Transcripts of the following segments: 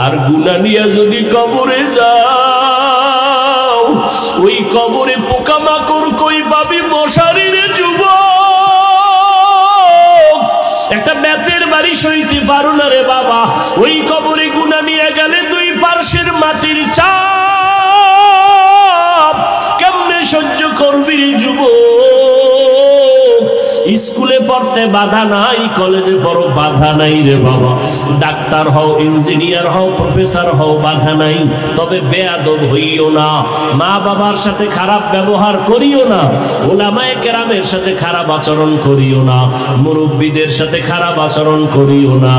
আর গুনাহ নিয়ে যদি কবরে যাও, ওই কবরে পোকামাকড় কই পাবি মশারির যুবক? একটা বেতের বাড়ি সইতে পারো না রে বাবা। ওই কবরে গুনাহ নিয়ে গেলে দুই পার্শ্বের মাটির চাপ কেমনে সহ্য করবি রে যুবক? স্কুলে পড়তে বাধা নাই, কলেজে পড়ো বাধা নাই রে বাবা। ডাক্তার হও, ইঞ্জিনিয়ার হও, প্রফেসর হও, বাধা নাই। তবে বেয়াদব হইও না, মা বাবার সাথে খারাপ ব্যবহার করিও না, উলামায়ে কেরামের সাথে খারাপ আচরণ করিও না, মুরব্বীদের সাথে খারাপ আচরণ করিও না।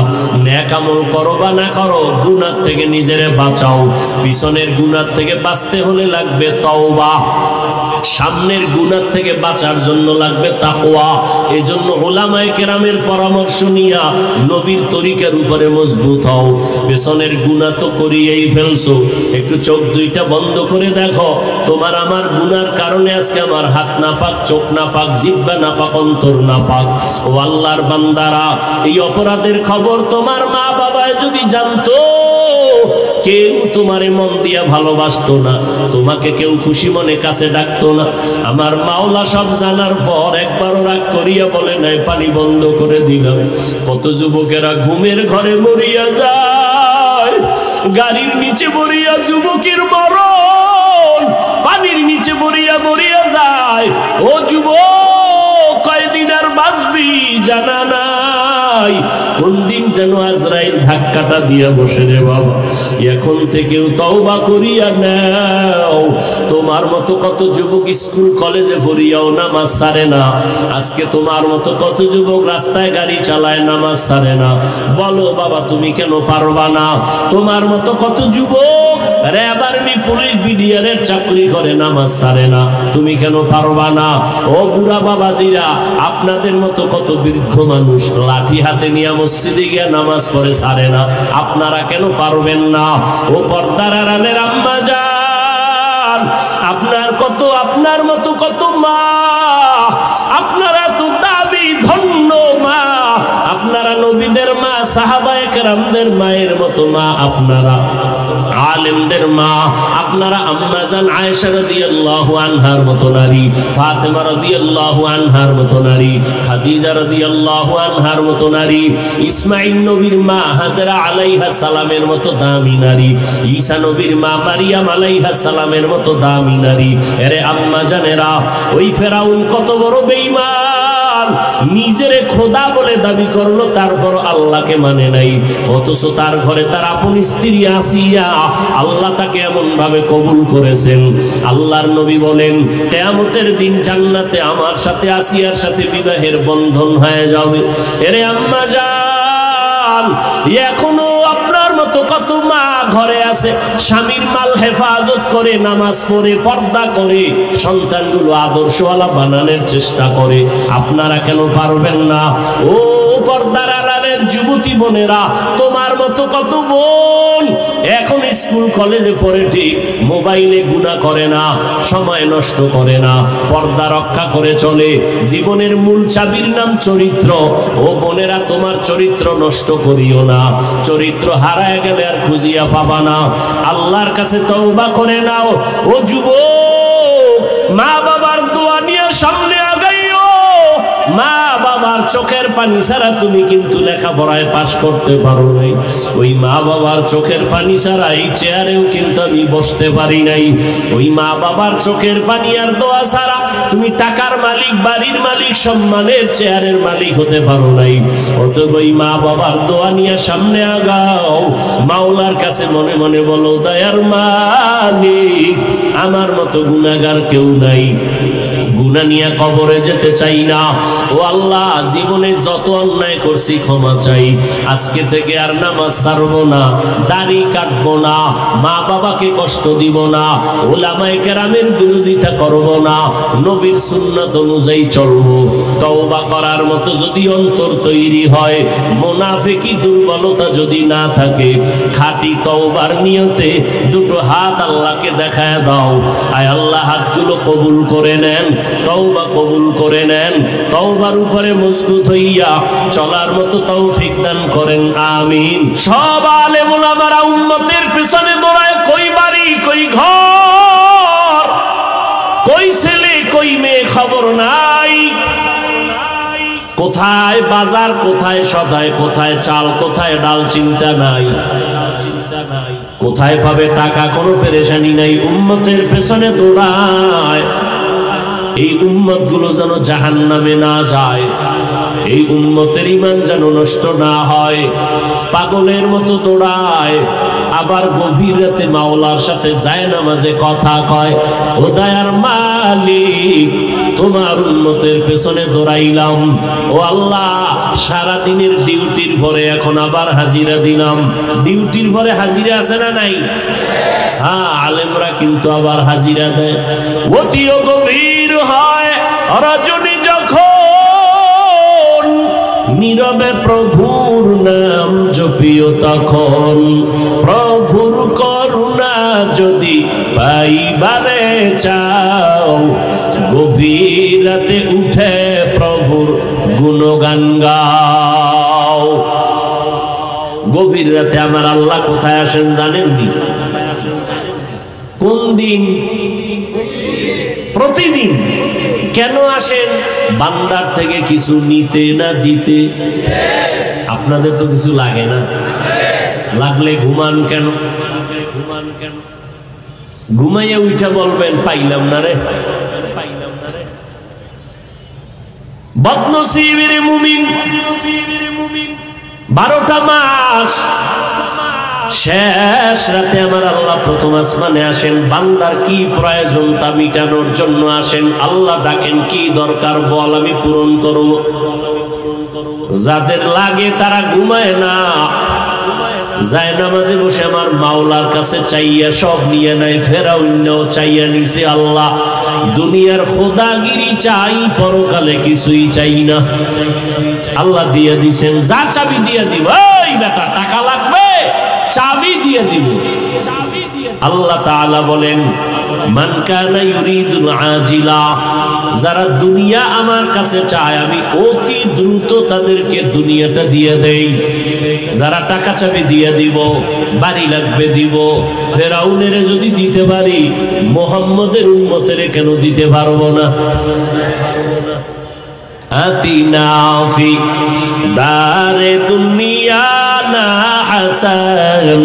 নেক আমল করো বা না করো, গুনাহ থেকে নিজেরে বাঁচাও। পিছনের গুনাহ থেকে বাঁচতে হলে লাগবে তওবা, সামনের গুনাহ থেকে বাঁচার জন্য লাগবে তাকওয়া। এজন্য উলামায়ে কেরামের পরামর্শ নিয়া নবীর তরিকার উপরে মজবুত হও। পেছনের গুনাহ তো করিয়েই ফেলছো, একটু চোখ দুইটা বন্ধ করে দেখো, তোমার আমার গুনার কারণে আজকে আমার হাত না পাক, চোখ না পাক, জিহ্বা না পাক, অন্তর না পাক। ও আল্লাহর বান্দারা, এই অপরাধের খবর তোমার মা বাবায় যদি জানতো, কেউ তোমারে মন দিয়া ভালোবাসতো না, তোমাকে কেউ খুশি মনে কাছে ডাকতো না। আমার মাওলা সব জানার পর একবারও রাগ করিয়া বলে নাই পানি বন্ধ করে দিলাম। কত যুবকেরা ঘুমের ঘরে মরিয়া যায়, গাড়ির নিচে মরিয়া যুবকের মরণ, পানির নিচে মরিয়া যায়। ও যুবক, কয়দিন আর বাঁচবি জানা নাই, কোন দিন যেন আজরাইল ধাক্কাটা দিয়া বসে রে বাবা। এখন থেকেও তওবা করিয়া নাও। তোমার মতো কত যুবক স্কুল কলেজে পড়িয়াও নামাজ ছাড়ে না। আজকে তোমার মতো কত যুবক রাস্তায় গাড়ি চালায়, নামাজ ছাড়ে না। বলো বাবা, তুমি কেন পারবা না? তোমার মতো কত যুবক র্যাব, আর্মি, পুলিশ, বিডিআরের চাকরি করে, নামাজ ছাড়ে না। তুমি কেন পারবা না? ও বুড়া বাবাজিরা, আপনাদের মতো কত বৃদ্ধ মানুষ লাঠি হাতে নিয়ে মসজিদে গিয়ে নামাজ পড়ে, ছাড়ে না। আপনারা কেন পারবেন না? ও পর্দার আড়ালের আম্মা জান, আপনার মতো কত মা, আপনারা তো দাবি ধন্য মা, আপনারা নবীদের মা, সাহাবায়ে কেরামদের মায়ের মতো মা, আপনারা আলেমদের মা, আপনারা আম্মা জান আয়েশা রাদিয়াল্লাহু আনহার মতো নারী, ফাতেমা রাদিয়াল্লাহু আনহার মতো নারী, খাদিজা রাদিয়াল্লাহু আনহার মতো নারী, ইসমাঈল নবীর মা হাজরা আলাইহা সালামের মতো দামি নারী, ঈসা নবীর মা মারিয়াম আলাইহা সালামের মতো দামি নারী। এরে আম্মা জানেরা, ওই ফেরাউন কত বড় বেঈমান, নিজেরে খোদা বলে দাবি করলো, তারপর আল্লাহকে মানে নাই। অথচ তার ঘরে তার আপন স্ত্রী আসিয়া, আল্লাহ তাকে এমন ভাবে কবুল করেছেন। আল্লাহর নবী বলেন, কিয়ামতের দিন জান্নাতে আমার সাথে আসিয়ার সাথে বিবাহের বন্ধন হয়ে যাবে। এরে আম্মা জান, এখনো আপনার মতো কত মা ঘরে আছে, স্বামীর মাল হেফাজত করে, নামাজ পড়ে, পর্দা করে, সন্তানগুলো আদর্শওয়ালা বানানোর চেষ্টা করে। আপনারা কেন পারবেন না? ও পর্দার আড়ালের যুবতী বোনেরা, তোমার মতো কত বোন এখন স্কুল কলেজে পড়ে, ঠিক মোবাইলে গুনাহ করে না, সময় নষ্ট করে না, পর্দা রক্ষা করে চলে। জীবনের মূল চাবির নাম চরিত্র। ও বোনেরা, তোমার চরিত্র নষ্ট করিও না। চরিত্র হারায় গেলে আর খুঁজিয়া পাবা না। আল্লাহর কাছে তওবা করে নাও। ও যুবক, মা বাবার দোয়া নিয়ে সামনে আগাইও। মা বাবার চোখের পানি ছাড়া তুমি কিন্তু লেখাপড়ায় পাশ করতে পারো নাই। ওই মা বাবার চোখের পানি ছাড়া এই চেয়ারেও কিন্তু আমি বসতে পারি নাই। ওই মা বাবার চোখের পানি আর দোয়া ছাড়া তুমি টাকার মালিক, বাড়ির মালিক, সম্মানের চেয়ারের মালিক হতে পারো নাই। অতএব ওই মা বাবার দোয়া নিয়ে সামনে আগাও। মাওলার কাছে মনে মনে বলো, দয়ার মালিক, আমার মতো গুনাহগার কেউ নাই, গুনাহ নিয়ে কবরে যেতে চাই না। ও আল্লাহ, জীবনে যত অন্যায় করছি ক্ষমা চাই। আজকে থেকে আর নামাজ ছাড়বো না, দাড়ি কাটবো না, মা বাবাকে কষ্ট দিব না, উলামায়ে কেরামের বিরোধিতা করব না, নবীর সুন্নাত অনুযায়ী চলবো। তওবা করার মতো যদি অন্তর তৈরি হয়, মুনাফিকি দুর্বলতা যদি না থাকে, খাঁটি তওবার নিয়তে দুটো হাত আল্লাহকে দেখায় দাও। আয় আল্লাহ, হাতগুলো কবুল করে নেন। তওবা কবুল করে নেন, তওবার উপরে মজবুত হইয়া চলার মতো তৌফিক দান করেন, আমিন। সব আলেম ওলামারা উম্মতের পেছনে দৌড়ায়, কই বাড়ি কই ঘর, কই ছেলে কই মেয়ে খবর নাই, কোথায় বাজার, কোথায় সদাই, কোথায় চাল, কোথায় ডাল চিন্তা নাই, কোথায় পাবে টাকা কোনো পেরেশানি নাই, উম্মতের পেছনে দৌড়ায়। এই উম্মত গুলো যেন জাহান্নামে না যায়, এই উম্মতের ঈমান যেন নষ্ট না হয়, পাগলের মতো দৌড়ায়। আবার গভীর রাতে মাওলার সাথে যায় নামাজে কথা কয়, ও দয়ার মালিক তোমার উম্মতের পেছনে দৌড়াইলাম, ও আল্লাহ সারা দিনের ডিউটির পরে এখন আবার হাজিরা দিলাম। ডিউটির পরে হাজিরা আছে না নাই? হ্যাঁ, আলেমরা কিন্তু আবার হাজিরা দেয়। অতিও গভীর হয় রজনী যখন, নীরবে প্রভুর নাম জপিও তখন, প্রভুর করুণা যদি পাইবারে চাও, গভীর রাতে উঠে প্রভুর গুণগান গাও। গভীর রাতে আমার আল্লাহ কোথায় আসেন জানেননি? কোন দিন? প্রতিদিন। কেন আসেন? বান্দার থেকে কিছু নিতে না দিতে। আপনাদের তো কিছু লাগে না, লাগলে ঘুমান কেন? ঘুমাইয়া উঠা বলবেন পাইলাম না রে, পাইলাম না রে। বদনসিবের মুমিন 12টা মাস শেষ রাতে আমার আল্লাহ প্রথম আসমানে আসেন, বান্দার কি প্রয়োজন তা মিটানোর জন্য আসেন। আল্লাহ ডাকেন, কি দরকার বল, আমি পূরণ করব। যাদের লাগে তারা ঘুমায় না, যায় নামাজে বসে আমার মাওলার কাছে চাইয়া সব নিয়ে নেয়। ফেরাউনও চাইয়া নিছে, আল্লাহ দুনিয়ার খোদাগিরি চাই, পরকালে কিছুই চাই না। আল্লাহ দিয়ে দিছেন, যা চাবি দিয়ে দিব। এই বেটা টাকা লাগবে, চাবি দিয়ে দিব। আল্লাহ তাআলা বলেন, মান কানা ইউরিদুল আজিলা, যারা দুনিয়া আমার কাছে চায় আমি অতি দ্রুত তাদেরকে দুনিয়াটা দিয়ে দেই। যারা টাকা চাবি দিয়ে দিব, বাড়ি লাগবে দিব। ফেরাউনের যদি দিতে পারি, মুহাম্মদের উম্মতের কেন দিতে পারবো না? আতিনা ফি দারে দুনিয়া না হাসান,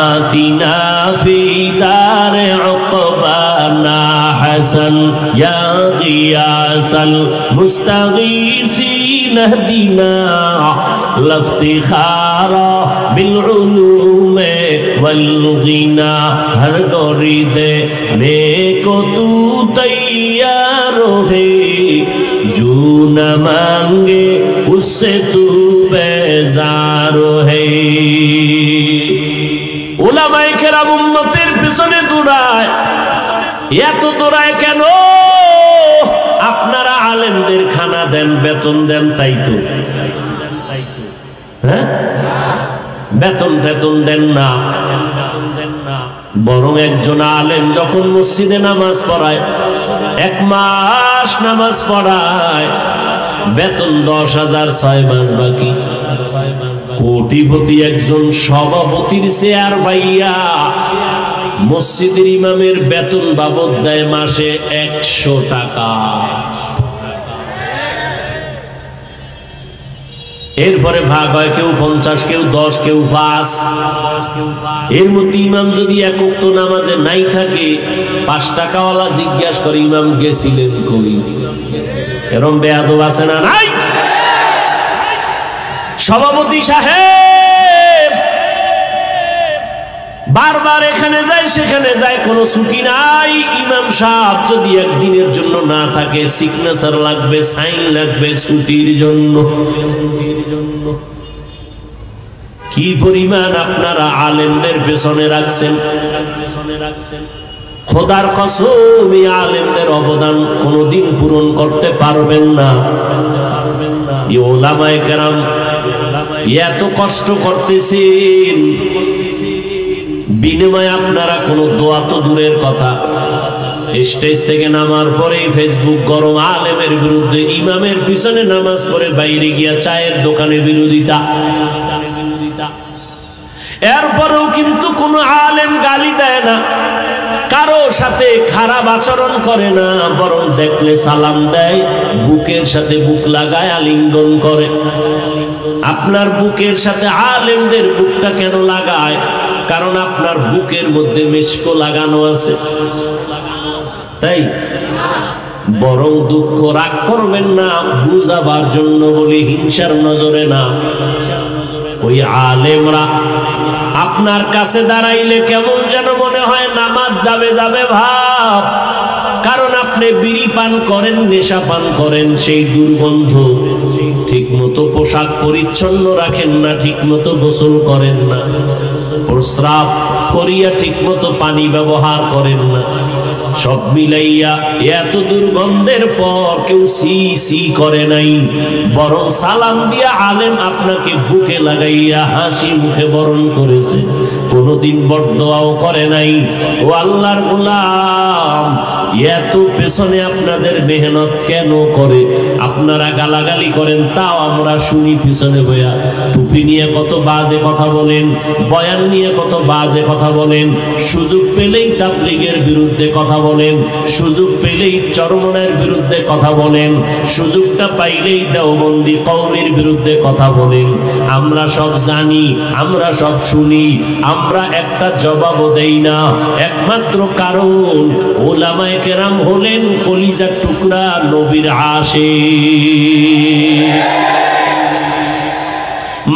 আতিনা ফি দারে উকবানা হাসান, ইয়া গিয়াসাল মুস্তাগীসিন ইহদিনা লফতিখারা বিল উলুমে ওয়াল গিনা, হর গরিদে নেকো তু তৈয়ার হে, जो न मांगे उससे तू बेजार है। উলামায়ে কেরাম উম্মতের পিছনে দৌড়ায়, এত দৌড়ায় কেন? আপনারা আলেমদের খানা দেন, বেতন দেন, তাই তো। হ্যাঁ, বেতন টেতন দেন না, বরং একজন আলেম যখন মসজিদে নামাজ পড়ায়, 1 মাস নামাজ পড়ায়, বেতন 10,000, 6 মাস বাকি। কোটিপতি একজন সভাপতির চেয়ার পাইয়া মসজিদের ইমামের বেতন বাবদ দেয় মাসে 100 টাকা। এরপরে ভাগ হয়, কেউ 50, কেউ 10, কেউ 5। এর মধ্যে ইমাম যদি এক ওয়াক্ত নামাজে নাই থাকে, 5 টাকাওয়ালা জিজ্ঞাসা করে, ইমাম গেছিলেন কই? এরকম বেয়াদব আছে না নাই? সভাপতি সাহেব বারবার এখানে যায় সেখানে যায়, কোনো ছুটি নাই। ইমাম সাহেব যদি একদিনের জন্য না থাকে, সিগনেচার লাগবে, সাইন লাগবে ছুটির জন্য। কি পরিমাণ আপনারা আলেমদের পেছনে রাখছেন। খোদার কসম, এই আলেমদের অবদান কোনদিন পূরণ করতে পারবেন না। এই উলামায়ে কেরাম এত কষ্ট করতেছেন, বিনিময়ে আপনারা কোনো দোয়া তো দূরের কথা, স্টেজ থেকে নামার পরেই ফেসবুক গরম, আলেমের বিরুদ্ধে, ইমামের পিছনে নামাজ পড়ে বাইরে গিয়া চায়ের দোকানে বিরোধিতা। এরপরেও কিন্তু কোন আলেম গালি দেয় না, কারো সাথে খারাপ আচরণ করে না, বরং দেখলে সালাম দেয়, বুকের সাথে বুক লাগায় আলিঙ্গন করে। আপনার বুকের সাথে আলেমদের বুকটা কেন লাগায়? কারণ আপনার বুকের মধ্যে মেশকো লাগানো আছে, তাই। বরং দুঃখ রাগ করবেন না, বুঝাবার জন্য বলি, হিংসার নজরে না। ওই আলেমরা আপনার কাছে দাঁড়াইলে কেমন যেন মনে হয় নামাজ যাবে যাবে ভাব, কারণ আপনি বিড়ি পান করেন, নেশা পান করেন, সেই দুর্গন্ধ। ঠিক মতো পোশাক পরিচ্ছন্ন রাখেন না, ঠিক মতো গোসল করেন না, প্রস্রাব করিয়া ঠিক মতো পানি ব্যবহার করেন না। সব মিলাইয়া এত দুর্গন্ধের পর কেউ সি সি করে নাই, বরং সালাম দিয়া আলেম আপনাকে বুকে লাগাইয়া হাসি মুখে বরণ করেছে, কোনদিন বদদোয়াও করে নাই। ও আল্লাহর গোলাম, এত পেছনে আপনাদের মেহনত কেন করে? আপনারা গালাগালি করেন, তাও আমরা শুনি পিছনে বইয়া। টুপি নিয়ে কত বাজে কথা বলেন, বয়ান নিয়ে কত বাজে কথা বলেন, সুযোগ পেলেই তাবলীগের বিরুদ্ধে কথা বলেন, সুযোগ পেলেই চরমনায়ের বিরুদ্ধে কথা বলেন, সুযোগটা পাইলেই দেওবন্দি কওমের বিরুদ্ধে কথা বলেন। আমরা সব জানি, আমরা সব শুনি, আমরা একটা জবাবও দেই না, একমাত্র কারণ ওলামায়ে কেরাম হলেন কলিজার টুকরা, নবীর আশিক।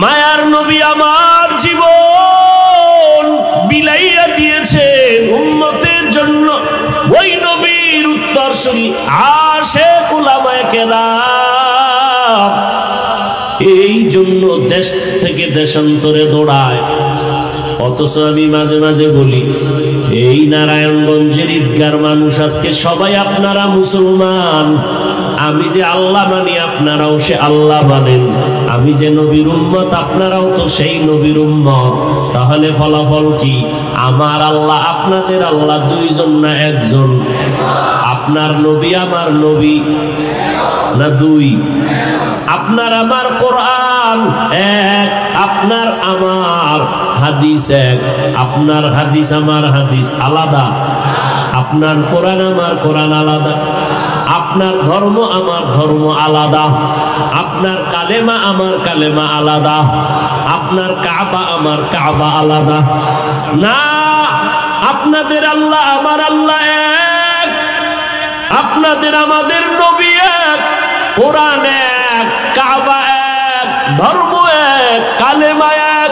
মায়ার নবী আমার জীবন বিলাইয়া দিয়েছেন উম্মতের জন্য, ওই নবীর উত্তরসূরি আশিক উলামায়ে কেরাম। এই জন্য দেশ থেকে দেশান্তরে দৌড়ায়। অথচ আমি মাঝে মাঝে বলি, এই নারায়ণগঞ্জের ঈদগার মানুষ আজকে সবাই আপনারা মুসলমান। আমি যে আল্লাহ মানি, আপনারাও সে আল্লাহ মানেন। আমি যে নবীর উম্মত, আপনারাও তো সেই নবীর উম্মত। তাহলে ফলাফল কি? আমার আল্লাহ আপনাদের আল্লাহ দুইজন না একজন? আপনার নবী আমার নবী না দুই? আপনার আমার কোরআন এক, আপনার আমার হাদিস এক। আপনার হাদিস আমার হাদিস আলাদা, আপনার কোরআন আমার কোরআন আলাদা, আপনার ধর্ম আমার ধর্ম আলাদা, আপনার কালেমা আমার কালেমা আলাদা, আপনার কাবা আমার কাবা আলাদা। না, আপনাদের আল্লাহ আমার আল্লাহ এক, আপনাদের আমাদের নবী এক, কোরআন এক, কাবা এক, ধর্ম এক, কালেমা এক।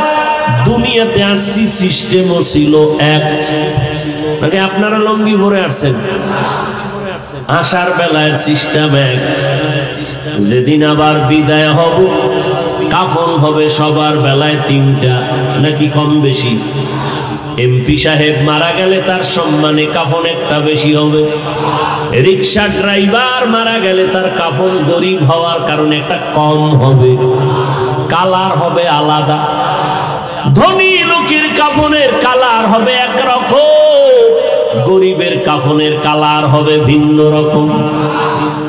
দুনিয়াতে আসছি সিস্টেমও ছিল এক। নাকি আপনারা লঙ্গি পরে আসছেন? আসার বেলায় সিস্টেম এক। যেদিন আবার বিদায় হব, কাফন হবে সবার বেলায় তিনটা, নাকি কম বেশি? এমপি সাহেব মারা গেলে তার সম্মানে কাফন একটা বেশি হবে, রিক্সা ড্রাইভার মারা গেলে তার কাফন গরিব হওয়ার কারণে একটা কম হবে, কালার হবে আলাদা। ধনী লোকের কাফনের কালার হবে একরকম, গরিবের কাফনের কালার হবে ভিন্ন রকম।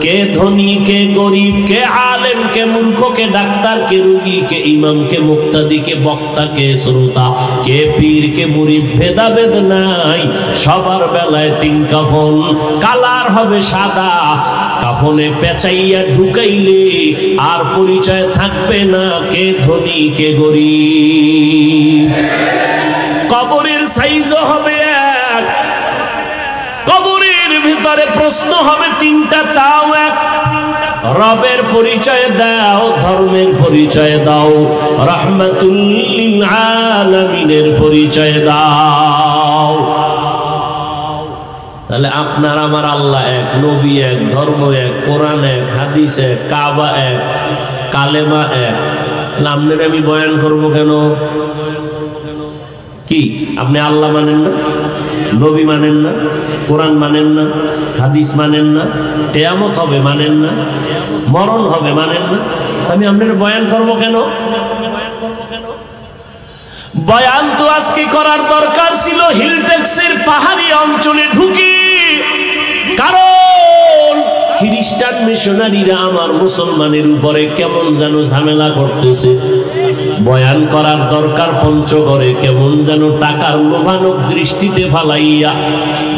কে ধনী, কে গরিব, কে আলেম, কে মূর্খ, কে ডাক্তার, কে রোগী, কে ইমাম, কে মুক্তাদি, কে বক্তা, কে শ্রোতা, কে পীর, কে মুরিদ, ভেদাভেদ নাই। সবার বেলায় তিন কাফন, কালার হবে সাদা। কাফনে পেঁচাইয়া ঢুকাইলে আর পরিচয় থাকবে না কে ধনী কে গরিব। কবরের সাইজও হবে এক, কবরের ভিতরে প্রশ্ন হবে তিনটা, তাও এক। রবের পরিচয় দাও, ধর্মের পরিচয় দাও, রাহমাতুল লিল আলামিনের পরিচয় দাও। তাহলে আপনার আমার আল্লাহ এক, নবী এক, ধর্ম এক, কোরআন এক, হাদিস এক, কাবা এক, কালেমা এক। আপনার আমি বয়ান করবো কেন? কি আপনি আল্লাহ মানেন না, নবী মানেন না, কোরআন মানেন না, হাদিস মানেন না, কিয়ামত হবে মানেন না, মরণ হবে মানেন না? আমি আপনার বয়ান করবো কেন? বয়ান তো আজকে করার দরকার ছিল হিলটেক্সের পাহাড়ি অঞ্চলে ঢুকি কারণ খ্রিস্টান মিশনারিরা আমার মুসলমানের উপরে কেমন যেন ঝামেলা করতেছে। বয়ান করার দরকার পঞ্চগড়ে, কেমন যেন টাকার লোভানক দৃষ্টিতে ফালাইয়া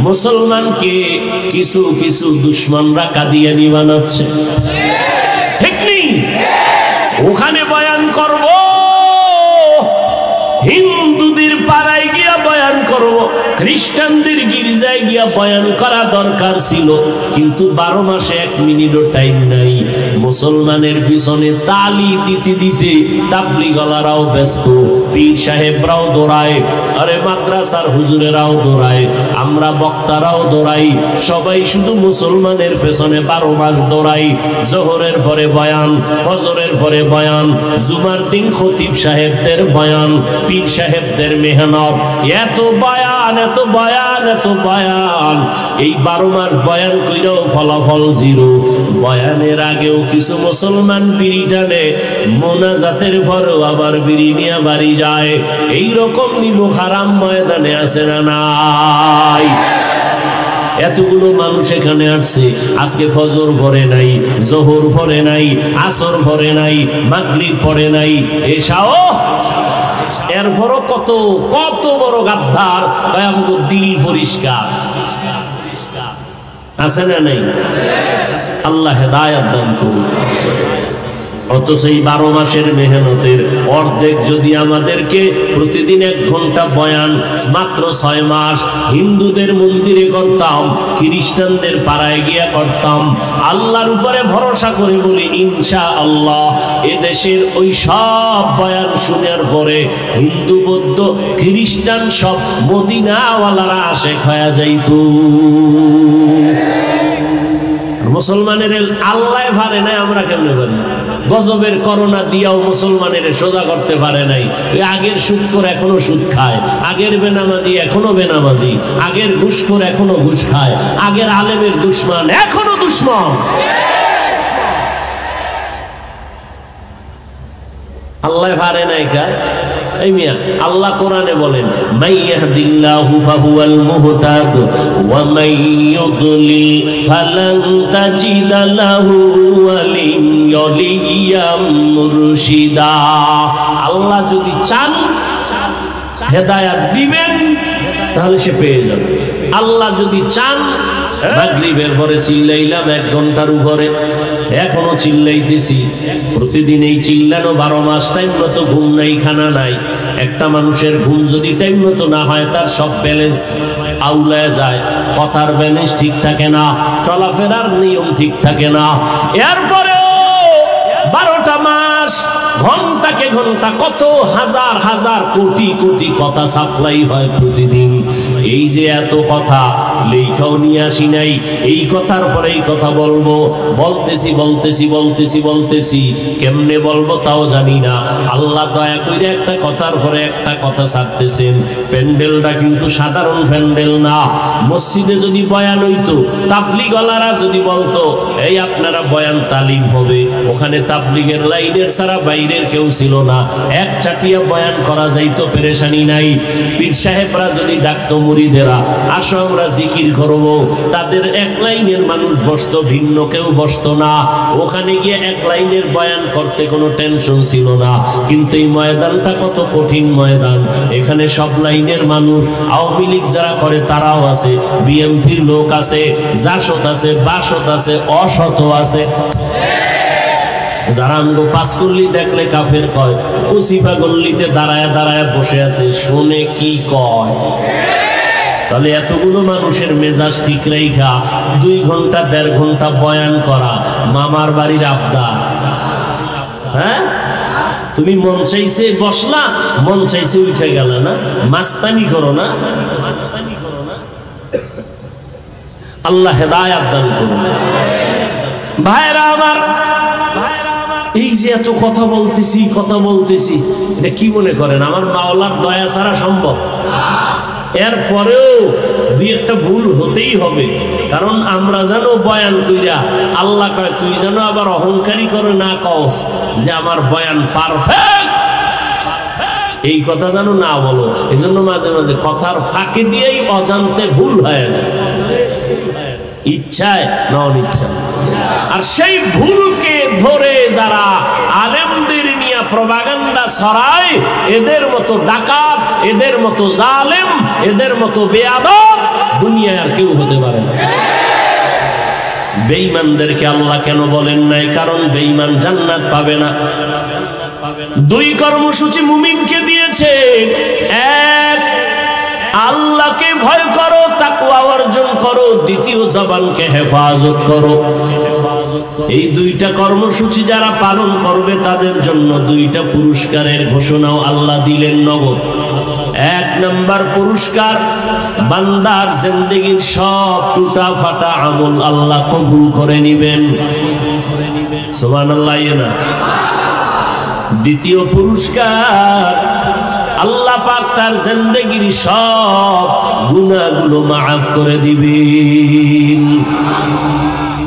মুসলমানকে কিছু কিছু দুশ্মনরা কাদিয়ানি বানাচ্ছে। ঠিক নেই? ওখানে বয়ান করব, হিন্দুদের পাড়ায় গিয়া বয়ান করব, খ্রিস্টানদের গির্জায় গিয়া বয়ান করা দরকার ছিল, কিন্তু 12 মাসে 1 মিনিটও টাইম নাই। মুসলমানের পিছনে তালি দিতে দিতে তাবলিগলারাও ব্যস্ত, পীর সাহেবরাও দৌড়ায়, আরে মাদ্রাসার হুজুরেরাও দৌড়ায়, আমরা বক্তারাও দৌড়াই, সবাই শুধু মুসলমানের পেছনে 12 মাস দৌড়াই। জোহরের পরে বয়ান, ফজরের পরে বয়ান, জুমার দিন খতিব সাহেবদের বয়ান, পীর সাহেবদের মেহনত, এত বয়ান, এত বয়ান, এত বয়ান। এই 12 মাস বয়ান কইরাও ফলাফল জিরো। বয়ানের আগেও কিছু মুসলমান বিড়ি টানে, মোনাজাতের পরেও আবার বিড়ি নিয়ে বাড়ি যায়। এইরকম নিমক হারাম ময়দানে আছে না নাই? এতগুলো মানুষ এখানে আসছে, আজকে ফজর পড়ে নাই, জোহর পড়ে নাই, আসর পড়ে নাই, মাগরিব পড়ে নাই, এশাও। এরপরও কত কত বড় গাদ্দার, আমগো দিল পরিষ্কার আছে না নাই? আল্লাহ হেদায়েত দান করুন। অথচ এই 12 মাসের মেহনতের অর্ধেক যদি আমাদেরকে প্রতিদিন 1 ঘন্টা বয়ান মাত্র 6 মাস হিন্দুদের মন্দিরে করতাম, খ্রিস্টানদের পাড়ায় গিয়া করতাম, আল্লাহর উপরে ভরসা করে বলি ইনশাআল্লাহ এদেশের ওই সব বয়ান শোনার পরে হিন্দু বৌদ্ধ খ্রিস্টান সব মদিনাওয়ালারা আশেক হয়ে যাইতো। মুসলমানের আল্লাহ পারে নাই, আমরা কেমনে পারি? গজবের করোনা দিয়াও মুসলমানের সোজা করতে পারে নাই। আগের সুদখোর এখনো সুদ খায়, আগের বেনামাজি এখনো বেনামাজি, আগের ঘুষখোর এখনো ঘুষ খায়, আগের আলেমের দুশমন এখনো দুশমন। আল্লাহ পারে নাই কা? এই মিয়া আল্লাহ কোরআনে বলেন মাইয়াহদিল্লাহু ফাহুয়াল মুহতাদ ওয়া মাইয়ুদলিল ফালান তাজিদা লাহু ওয়ালিয়্যাম মুরশিদা। আল্লাহ যদি চান হেদায়েত দিবেন তাহলে সে পেয়ে যাবে। আল্লাহ যদি চান, মাগরিবের পরে চিল্লাইলাম 1 ঘন্টার উপরে, এখনো চিল্লাইতেছি। প্রতিদিন এই চিল্লানো 12 মাস টাইম মতো ঘুম নাই, খানা নাই। একটা মানুষের ঘুম যদি টাইম মতো না হয়, তার সব ব্যালেন্স আউলায় যায়, কথার ব্যালেন্স ঠিক থাকে না, চলাফেরার নিয়ম ঠিক থাকে না। এরপরেও 12টা মাস ঘন্টাকে ঘন্টা কত হাজার হাজার কোটি কোটি কথা সাপ্লাই হয় প্রতিদিন। এই যে এত কথা লেখাও নিয়ে আসি নাই, এই কথার পরে এই কথা বলবো, বলতেছি বলতেছি বলতেছি বলতেছি, কেমনে বলবো তাও জানি না। আল্লাহ দয়া করে একটা কথার পরে একটা কথা ছাড়তেছেন। প্যান্ডেলটা কিন্তু সাধারণ প্যান্ডেল না। মসজিদে যদি বয়ান হইতো, তাবলিগওয়ালারা যদি বলতো এই আপনারা বয়ান তালিম হবে, ওখানে তাবলিগের লাইনের ছাড়া বাইরের কেউ ছিল না, 1 চাটিয়া বয়ান করা যাইতো, পেরেশানি নাই। পীর সাহেবরা যদি ডাকতো মুরিদেরা আসো আমরা জিকির করবো, তাদের 1 লাইনের মানুষ বসতো, ভিন্ন কেউ বসতো না। ওখানে গিয়ে 1 লাইনের বয়ান করতে কোনো টেনশন ছিল না। কিন্তু এই ময়দানটা কত কঠিন ময়দান, এখানে সব লাইনের মানুষ, আওয়ামী লীগ যারা করে তারাও আছে, বিএনপির লোক আছে, জাসদ আছে, বাসদ আছে, অসত আছে। যারা আমগো পাঁচকল্লি দেখলে কাফের কয়, কুচিপা গল্লিতে দাঁড়ায় দাঁড়ায় বসে আছে, শুনে কি কয়। তাহলে এতগুলো মানুষের মেজাজ ঠিক রেখা 2 ঘন্টা 1.5 ঘন্টা বয়ান করা মামার বাড়ির আবদার। হ্যাঁ, তুমি মন চাইছে বসলা, মন চাইছে উঠে গেল না, মাস্তানি করো না। আল্লাহ হেদায়েত দান করুন। ভাইরা আমার, এই যে এত কথা বলতেছি কথা বলতেছি, এটা কি মনে করেন আমার মাওলার দয়া ছাড়া সম্ভব? এরপরেও 2-1টা ভুল হতেই হবে, কারণ আমরা জানো বয়ান কইরা আল্লাহ কয় তুই জানো আবার অহংকারী করে না কস যে আমার বয়ান পারফেক্ট, এই কথা জানো না বলো। এই জন্য মাঝে মাঝে কথার ফাঁকে দিয়েই অজান্তে ভুল হয়ে যায়। ইচ্ছায় না অনিচ্ছায়। আর সেই ভুলকে ধরে যারা আলেমদের নিয়ে প্রপাগান্ডা ছড়ায়, এদের মতো ডাকাত, এদের মতো জালেম, এদের মতো বেয়াদব দুনিয়ায় আর কেউ হতে পারে না। বেঈমানদেরকে আল্লাহ কেন বলেন নাই? কারণ বেঈমান জান্নাত পাবে না। দুই কর্মসূচি মুমিনকে দিয়েছে। এক, আল্লাহকে ভয় করো, তাকওয়া অর্জন করো। দ্বিতীয়, জবানকে হেফাজত করো। এই দুইটা কর্মসূচি যারা পালন করবে তাদের জন্য দুইটা পুরস্কারের ঘোষণাও আল্লাহ দিলেন নগদ। এক নম্বর পুরস্কার, বান্দার জিন্দেগীর সব টুটা ফাটা আমল আল্লাহ কবুল করে নিবেন। সুবহানাল্লাহ। না, দ্বিতীয় পুরস্কার, আল্লাহ পাক তার জিন্দেগীর সব গুনাহগুলো মাফ করে দিবেন।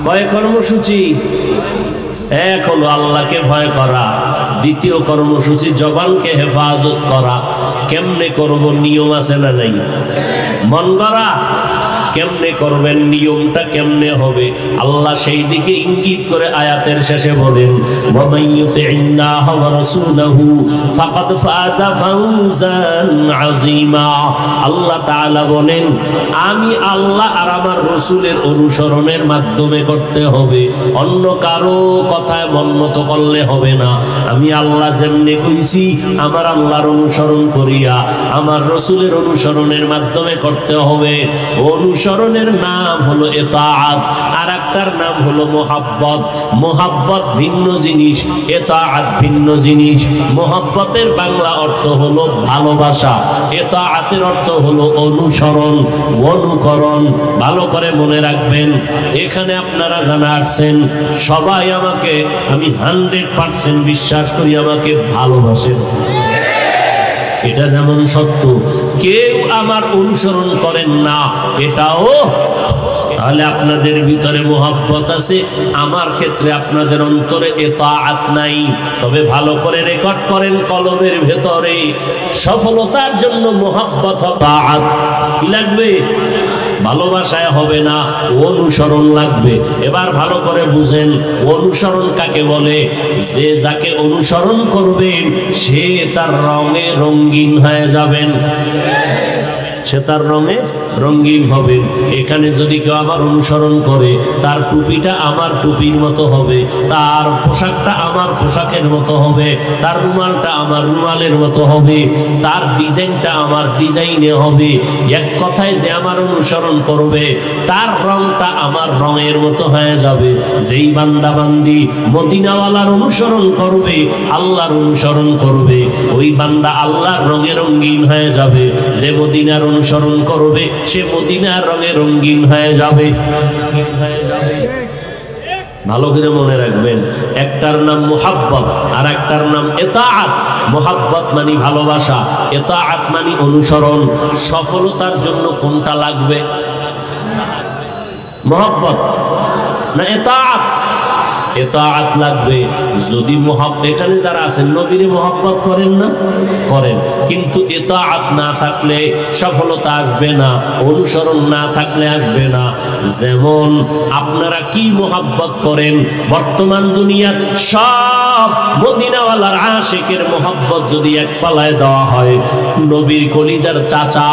কয় কর্মসূচি? এক হলো আল্লাহকে ভয় করা, দ্বিতীয় কর্মসূচি জবানকে হেফাজত করা। কেমনে করব? নিয়ম আছে না নাই? মন গড়া কেমনে করবেন? নিয়মটা কেমনে হবে? আল্লাহ সেই দিকে ইঙ্গিত করে আয়াতের শেষে বলেন, ওয়া মান ইউতি'িল্লাহা ওয়া রাসূলাহু ফাকাদ ফাযা ফাওজান আযীমা। আল্লাহ তাআলা বলেন, আমি আল্লাহ আর আমার রাসূলের অনুসরণের মাধ্যমে করতে হবে, অন্য কারো কথায় মনমত করলে হবে না। আমি আল্লাহ যেমনি কইছি আমার আল্লাহর অনুসরণ করিয়া আমার রাসূলের অনুসরণের মাধ্যমে করতে হবে। অনুসরণের নাম হলো ইতাআত, আর একটার নাম হলো মুহাব্বত। মুহাব্বত ভিন্ন জিনিস, ইতাআত ভিন্ন জিনিস। মুহাব্বতের বাংলা অর্থ হলো ভালোবাসা, ইতাআতের অর্থ হলো অনুসরণ, অনুকরণ। ভালো করে মনে রাখবেন, এখানে আপনারা জানা আসছেন সবাই আমাকে, আমি 100% বিশ্বাস করি আমাকে ভালোবাসেন। এটা যেমন সত্য, কেউ আমার অনুসরণ করেন না এটাও। তাহলে আপনাদের ভিতরে মুহাব্বত আছে, আমার ক্ষেত্রে আপনাদের অন্তরে ইতাআত নাই। তবে ভালো করে রেকর্ড করেন কলমের ভেতরে, সফলতার জন্য মুহাব্বত ইতাআত কি লাগবে? ভালোবাসায় হবে না, অনুসরণ লাগবে। এবার ভালো করে বুঝেন অনুসরণ কাকে বলে। যে যাকে অনুসরণ করবেন সে তার রঙে রঙিন হয়ে যাবেন, সে তার রঙে রঙিন হবেন। এখানে যদি কেউ আমার অনুসরণ করে, তার টুপিটা আমার টুপির মতো হবে, তার পোশাকটা আমার পোশাকের মতো হবে, তার রুমালটা আমার রুমালের মতো হবে, তার ডিজাইনটা আমার ডিজাইনে হবে। এক কথায় যে আমার অনুসরণ করবে তার রংটা আমার রঙের মতো হয়ে যাবে। যেই বান্দা বান্দি মদিনাওয়ালার অনুসরণ করবে, আল্লাহর অনুসরণ করবে, ওই বান্দা আল্লাহর রঙে রঙিন হয়ে যাবে। যে মদিনার অনুসরণ করবে সে মদিনার রঙে রঙিন হয়ে যাবে। ভালো করে মনে রাখবেন, একটার নাম মুহাব্বত আর একটার নাম ইতাআত। মুহাব্বত মানে ভালোবাসা, ইতাআত মানে অনুসরণ। সফলতার জন্য কোনটা লাগবে? মুহাব্বত না ইতাআত? ইতাআত লাগবে। যদি এখানে যারা আছেন নবীরে মুহাব্বত করেন না? করেন, কিন্তু ইতাআত না থাকলে সফলতা আসবে না, অনুসরণ না থাকলে আসবে না। যেমন আপনারা কি মুহাব্বত করেন? বর্তমান দুনিয়ার সব মদিনাওয়ালার আশিকের মুহাব্বত যদি এক পালায় দেওয়া হয়, নবীর কলিজার চাচা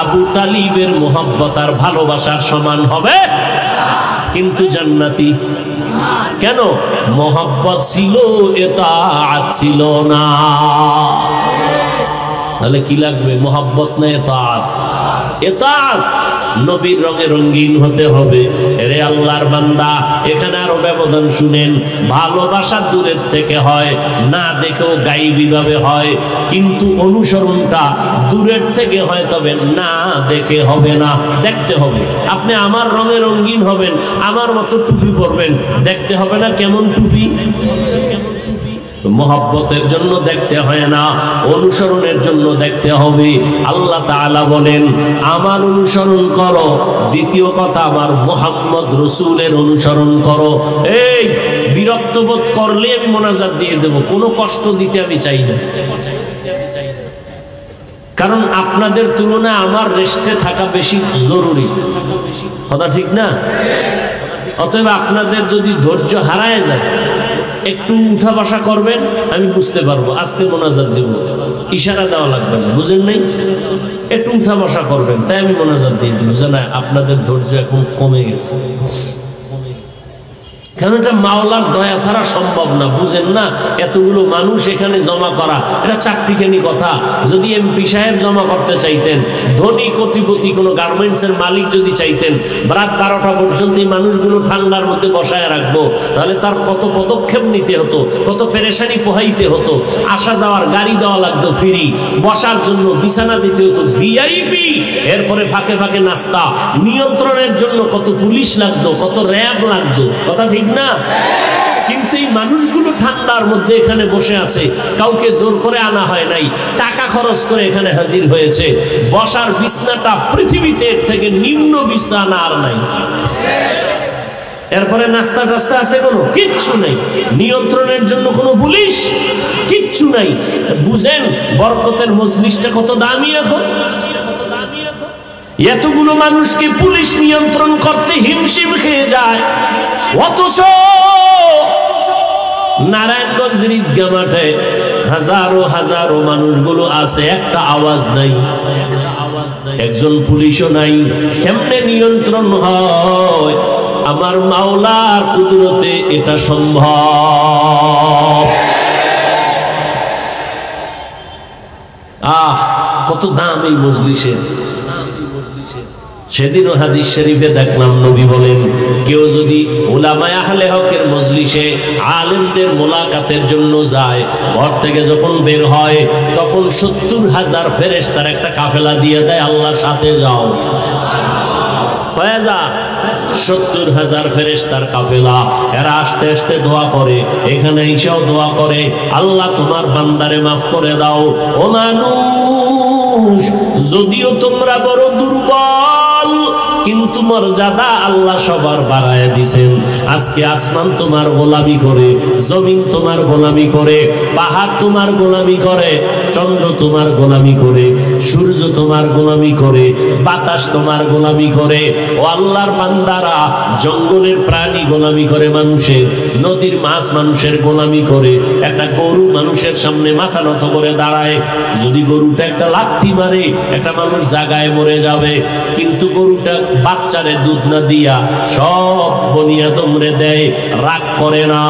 আবু তালিবের মুহাব্বত আর ভালোবাসার সমান হবে? কিন্তু জান্নাতি কেন? মুহাব্বত ছিল, ইতাআত ছিল না। তাহলে কি লাগবে? মুহাব্বত না ইতাআত? ইতাআত। নবীর রঙে রঙিন হতে হবে। এরে আল্লাহর বান্দা, এখানে আরো ব্যবধান শুনেন। ভালোবাসা দূরের থেকে হয়, না দেখেও গায়েবী ভাবে হয়, কিন্তু অনুসরণটা দূরের থেকে হয়, তবে না দেখে হবে না, দেখতে হবে। আপনি আমার রঙে রঙিন হবেন, আমার মতো টুপি পরবেন, দেখতে হবে না কেমন টুপি? মুহাব্বতের জন্য দেখতে হয় না, অনুসরণের জন্য দেখতে হবে। আল্লাহ তাআলা বলেন আমার অনুসরণ করো, দ্বিতীয় কথা আমার মুহাম্মদ রাসূলের অনুসরণ করো। এই বিরক্ত বোধ করলে আমি মোনাজাত দিয়ে দেব, কোনো কষ্ট দিতে আমি চাই না। কারণ আপনাদের তুলনায় আমার রেস্টে থাকা বেশি জরুরি, কথা ঠিক না? অতএব আপনাদের যদি ধৈর্য হারায় যায়, একটু উঠা বসা করবেন, আমি বুঝতে পারবো, আস্তে মোনাজাত দেব, ইশারা দেওয়া লাগবে না, বুঝেন নাই? একটু উঠা বসা করবেন, তাই আমি মোনাজাত দিয়ে দিব, জানা আপনাদের ধৈর্য এখন কমে গেছে। কারণ এটা মাওলার দয়া ছাড়া সম্ভব না, বুঝেন না? এতগুলো মানুষ এখানে জমা করা এটা চাকরিখানি কথা। যদি এমপি সাহেব জমা করতে চাইতেন, ধনী কোটিপতি কোনো গার্মেন্টসের মালিক যদি চাইতেন রাত 12টা পর্যন্ত এই মানুষগুলো ঠান্ডার মধ্যে বসায় রাখবো, তাহলে তার কত পদক্ষেপ নিতে হতো, কত পেরেশানি পোহাইতে হতো, আসা যাওয়ার গাড়ি দেওয়া লাগতো ফ্রি, বসার জন্য বিছানা দিতে হতো ভিআইপি, এরপরে ফাঁকে ফাঁকে নাস্তা, নিয়ন্ত্রণের জন্য কত পুলিশ লাগতো, কত র্যাব লাগতো, কথা ঠিক না? কিন্তু এই মানুষগুলো ঠান্ডার মধ্যে এখানে বসে আছে, কাউকে জোর করে আনা হয় নাই, টাকা খরচ করে এখানে হাজির হয়েছে। বসার বিছনাটা পৃথিবীতে এর থেকে নিম্ন বিছানা আর নাই। এরপরে নাস্তা টাস্তা আছে, কোনো কিচ্ছু নেই, নিয়ন্ত্রণের জন্য কোনো পুলিশ কিচ্ছু নাই। বুঝেন বরকতের মজলিসটা কত দামি এখন। এতগুলো মানুষকে পুলিশ নিয়ন্ত্রণ করতে হিমশিম খেয়ে যায়, অথচ নারায়ণগঞ্জের ঈদগাহ মাঠে হাজারো হাজারো মানুষগুলো আছে, একটা আওয়াজ নাই, একজন পুলিশও নাই। কেমনে নিয়ন্ত্রণ হয়? আমার মাওলার কুদরতে এটা সম্ভব। কত দাম এই মজলিসের। সেদিনও হাদিস শরীফে দেখলাম নবী বলেন, কেউ যদি উলামায়ে আহলে হকের মজলিসে আলেমদের মোলাকাতের জন্য যায়, ঘর থেকে যখন বের হয় তখন 70,000 ফেরেশতার একটা কাফেলা দিয়ে দেয়, আল্লাহর সাথে যাও, হয়ে যা। 70,000 ফেরেশতার কাফেলা, এরা আস্তে আস্তে দোয়া করে, এখানে এসেও দোয়া করে, আল্লাহ তোমার বান্দারে মাফ করে দাও। ও মানুষ, যদিও তোমরা বড় দুর্বল, কিন্তু মর্যাদা আল্লাহ সবার বাড়ায় দিছেন। আজকে আসমান তোমার গোলামি করে, জমিন তোমার গোলামি করে, পাহাড় তোমার গোলামি করে, চন্দ্র তোমার গোলামি করে, সূর্য তোমার গোলামি করে, বাতাস তোমার গোলামি করে। ও আল্লাহর বান্দারা, জঙ্গলের প্রাণী গোলামি করে মানুষের, নদীর মাছ মানুষের গোলামি করে। একটা গরু মানুষের সামনে মাথা নত করে দাঁড়ায়, যদি গরুটা একটা লাথি মারে একটা মানুষ জায়গায় মরে যাবে, কিন্তু গরুটা বাচ্চারে দুধ না দিয়া সব বনিয়াদমরে দেয়, রাগ করে না।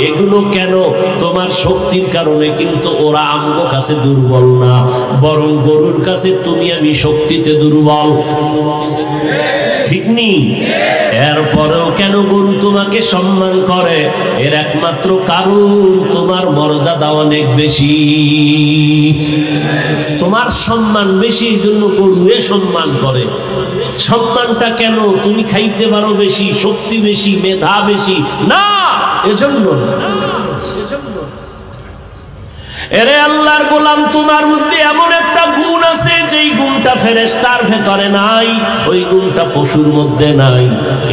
এগুলো কেন? তোমার শক্তির কারণে। কিন্তু ওরা আমগো কাছে দুর্বল না, বরং গরুর কাছে তুমি আমি শক্তিতে দুর্বল, ঠিক নি? এরপরেও কেন গরু তোমাকে সম্মান করে? এর একমাত্র কারণ তোমার মর্যাদা অনেক বেশি, তোমার সম্মান বেশি, এই জন্য গরুয়ে সম্মান করে। সম্মানটা কেন? তুমি খাইতে পারো বেশি, শক্তি বেশি, মেধা বেশি না, এজন্য। এরে আল্লাহর গোলাম, তোমার মধ্যে এমন একটা গুণ আছে যেই গুণটা ফেরেশতার ভেতরে নাই, ওই গুণটা পশুর মধ্যে নাই।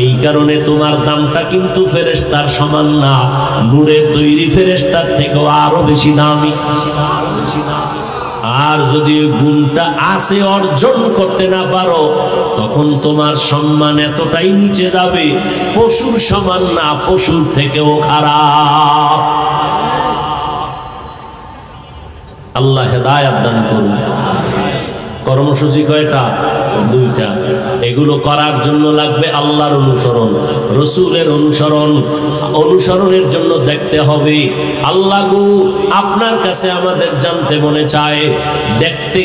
এই কারণে তোমার দামটা কিন্তু ফেরেশতার সমান না, নূরের তৈরি ফেরেশতার থেকেও আরো বেশি দামি। আর যদি গুণটা আছে অর্জন করতে না পারো, তখন তোমার সম্মান এতটাই নিচে যাবে, পশুর সমান না, পশুর থেকেও খারাপ। আল্লাহ হেদায়েত দান করুন। কর্মসূচি কয়টা? 2টা। এগুলো করার জন্য লাগবে আল্লাহর অনুসরণ, রসুলের অনুসরণ। অনুসরণের জন্য দেখতে হবে আল্লাহ গো, আপনার কাছে আমাদের জানতে মনে চায়, দেখতে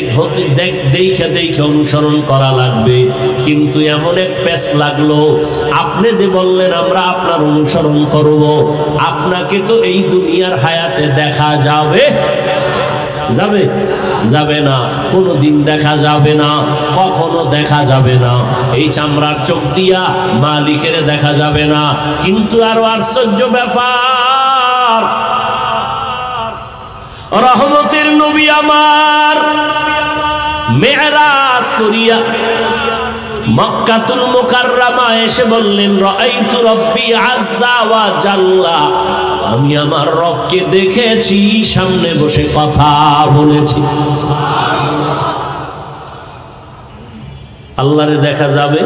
দেখে দেখে অনুসরণ করা লাগবে। কিন্তু এমন এক প্যাচ লাগলো, আপনি যে বললেন আমরা আপনার অনুসরণ করব, আপনাকে তো এই দুনিয়ার হায়াতে দেখা যাবে? যাবে? যাবে না, কোনোদিন দেখা যাবে না, কখনো দেখা যাবে না। এই চামড়ার চোখ দিয়া মালিকের দেখা যাবে না। কিন্তু আরো আশ্চর্য ব্যাপার, রহমতের নবী আমার মেরাজ করিয়া মক্কাতুল মুকাররমা এসে বললেন, রাআইতু রাব্বি আযজা ওয়া জাল্লা, আমি আমার রবকে দেখেছি, সামনে বসে কথা বলেছি। আল্লাহরে দেখা যাবে,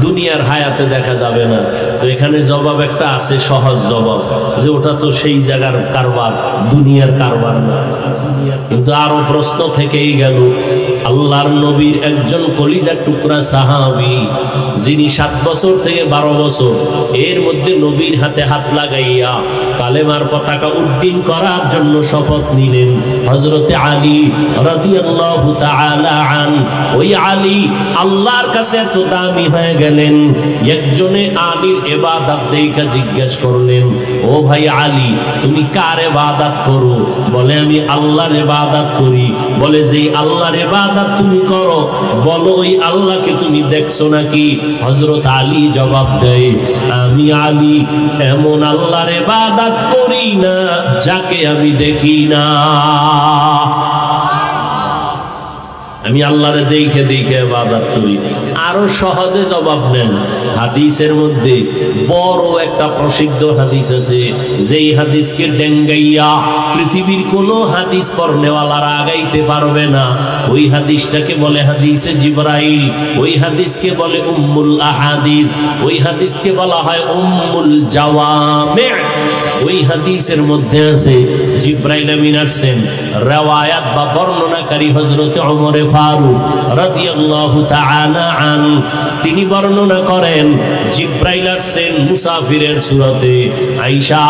দুনিয়ার হায়াতে দেখা যাবে না। তো এখানে জবাব একটা আছে, সহজ জবাব, যে ওটা তো সেই জায়গার কারবার, দুনিয়ার কারবার না। কিন্তু আরো প্রশ্ন থেকেই গেল, আল্লাহর নবীর একজন কলিজার টুকরা সাহাবী, যিনি 7 বছর থেকে 12 বছর এর মধ্যে নবীর হাতে হাত লাগাইয়া কালেমার পতাকা উড্ডীন করার জন্য শপথ নিলেন, হযরতে আলী রাদিয়াল্লাহু তাআলা আন। ওই আলী আল্লাহর কাছে এত দামি হয়ে গেলেন, একজনে আলীর ইবাদত দেখে জিজ্ঞেস করলেন, ও ভাই আলী, তুমি কার ইবাদত করো? বলে, আমি আল্লাহর ইবাদত করি। বলে, যে আল্লাহর ইবাদত তুমি করো, বলো ওই আল্লাহকে তুমি দেখছো নাকি? হযরত আলী জবাব দেয়, আমি আলী এমন আল্লাহর ইবাদত করি না যাকে আমি দেখি না। আমি আল্লাহরে দেখে দেখে ইবাদত করি। আরো সহজে জবাব নেন, হাদিসের মধ্যে বড় একটা প্রসিদ্ধ হাদিস আছে, যেই হাদিসকে ডেঙ্গাইয়া পৃথিবীর কোন হাদিস পড়নেওয়ালারা আগাইতে পারবে না। ওই হাদিসটাকে বলে হাদিসে জিবরাইল, ওই হাদিসকে বলে উম্মুল আহাদিস, ওই হাদিসকে বলা হয় উম্মুল জাওয়ামি। ওই হাদিসের মধ্যে আছে, জিবরাইল আমিন আসেন, riwayat বা বর্ণনাকারী হযরত ওমর ফারুক রাদিয়াল্লাহু তাআলা আন, তিনি বর্ণনা করেন, জিবরাইল আসেন মুসাফিরের সুরতে, আয়েশা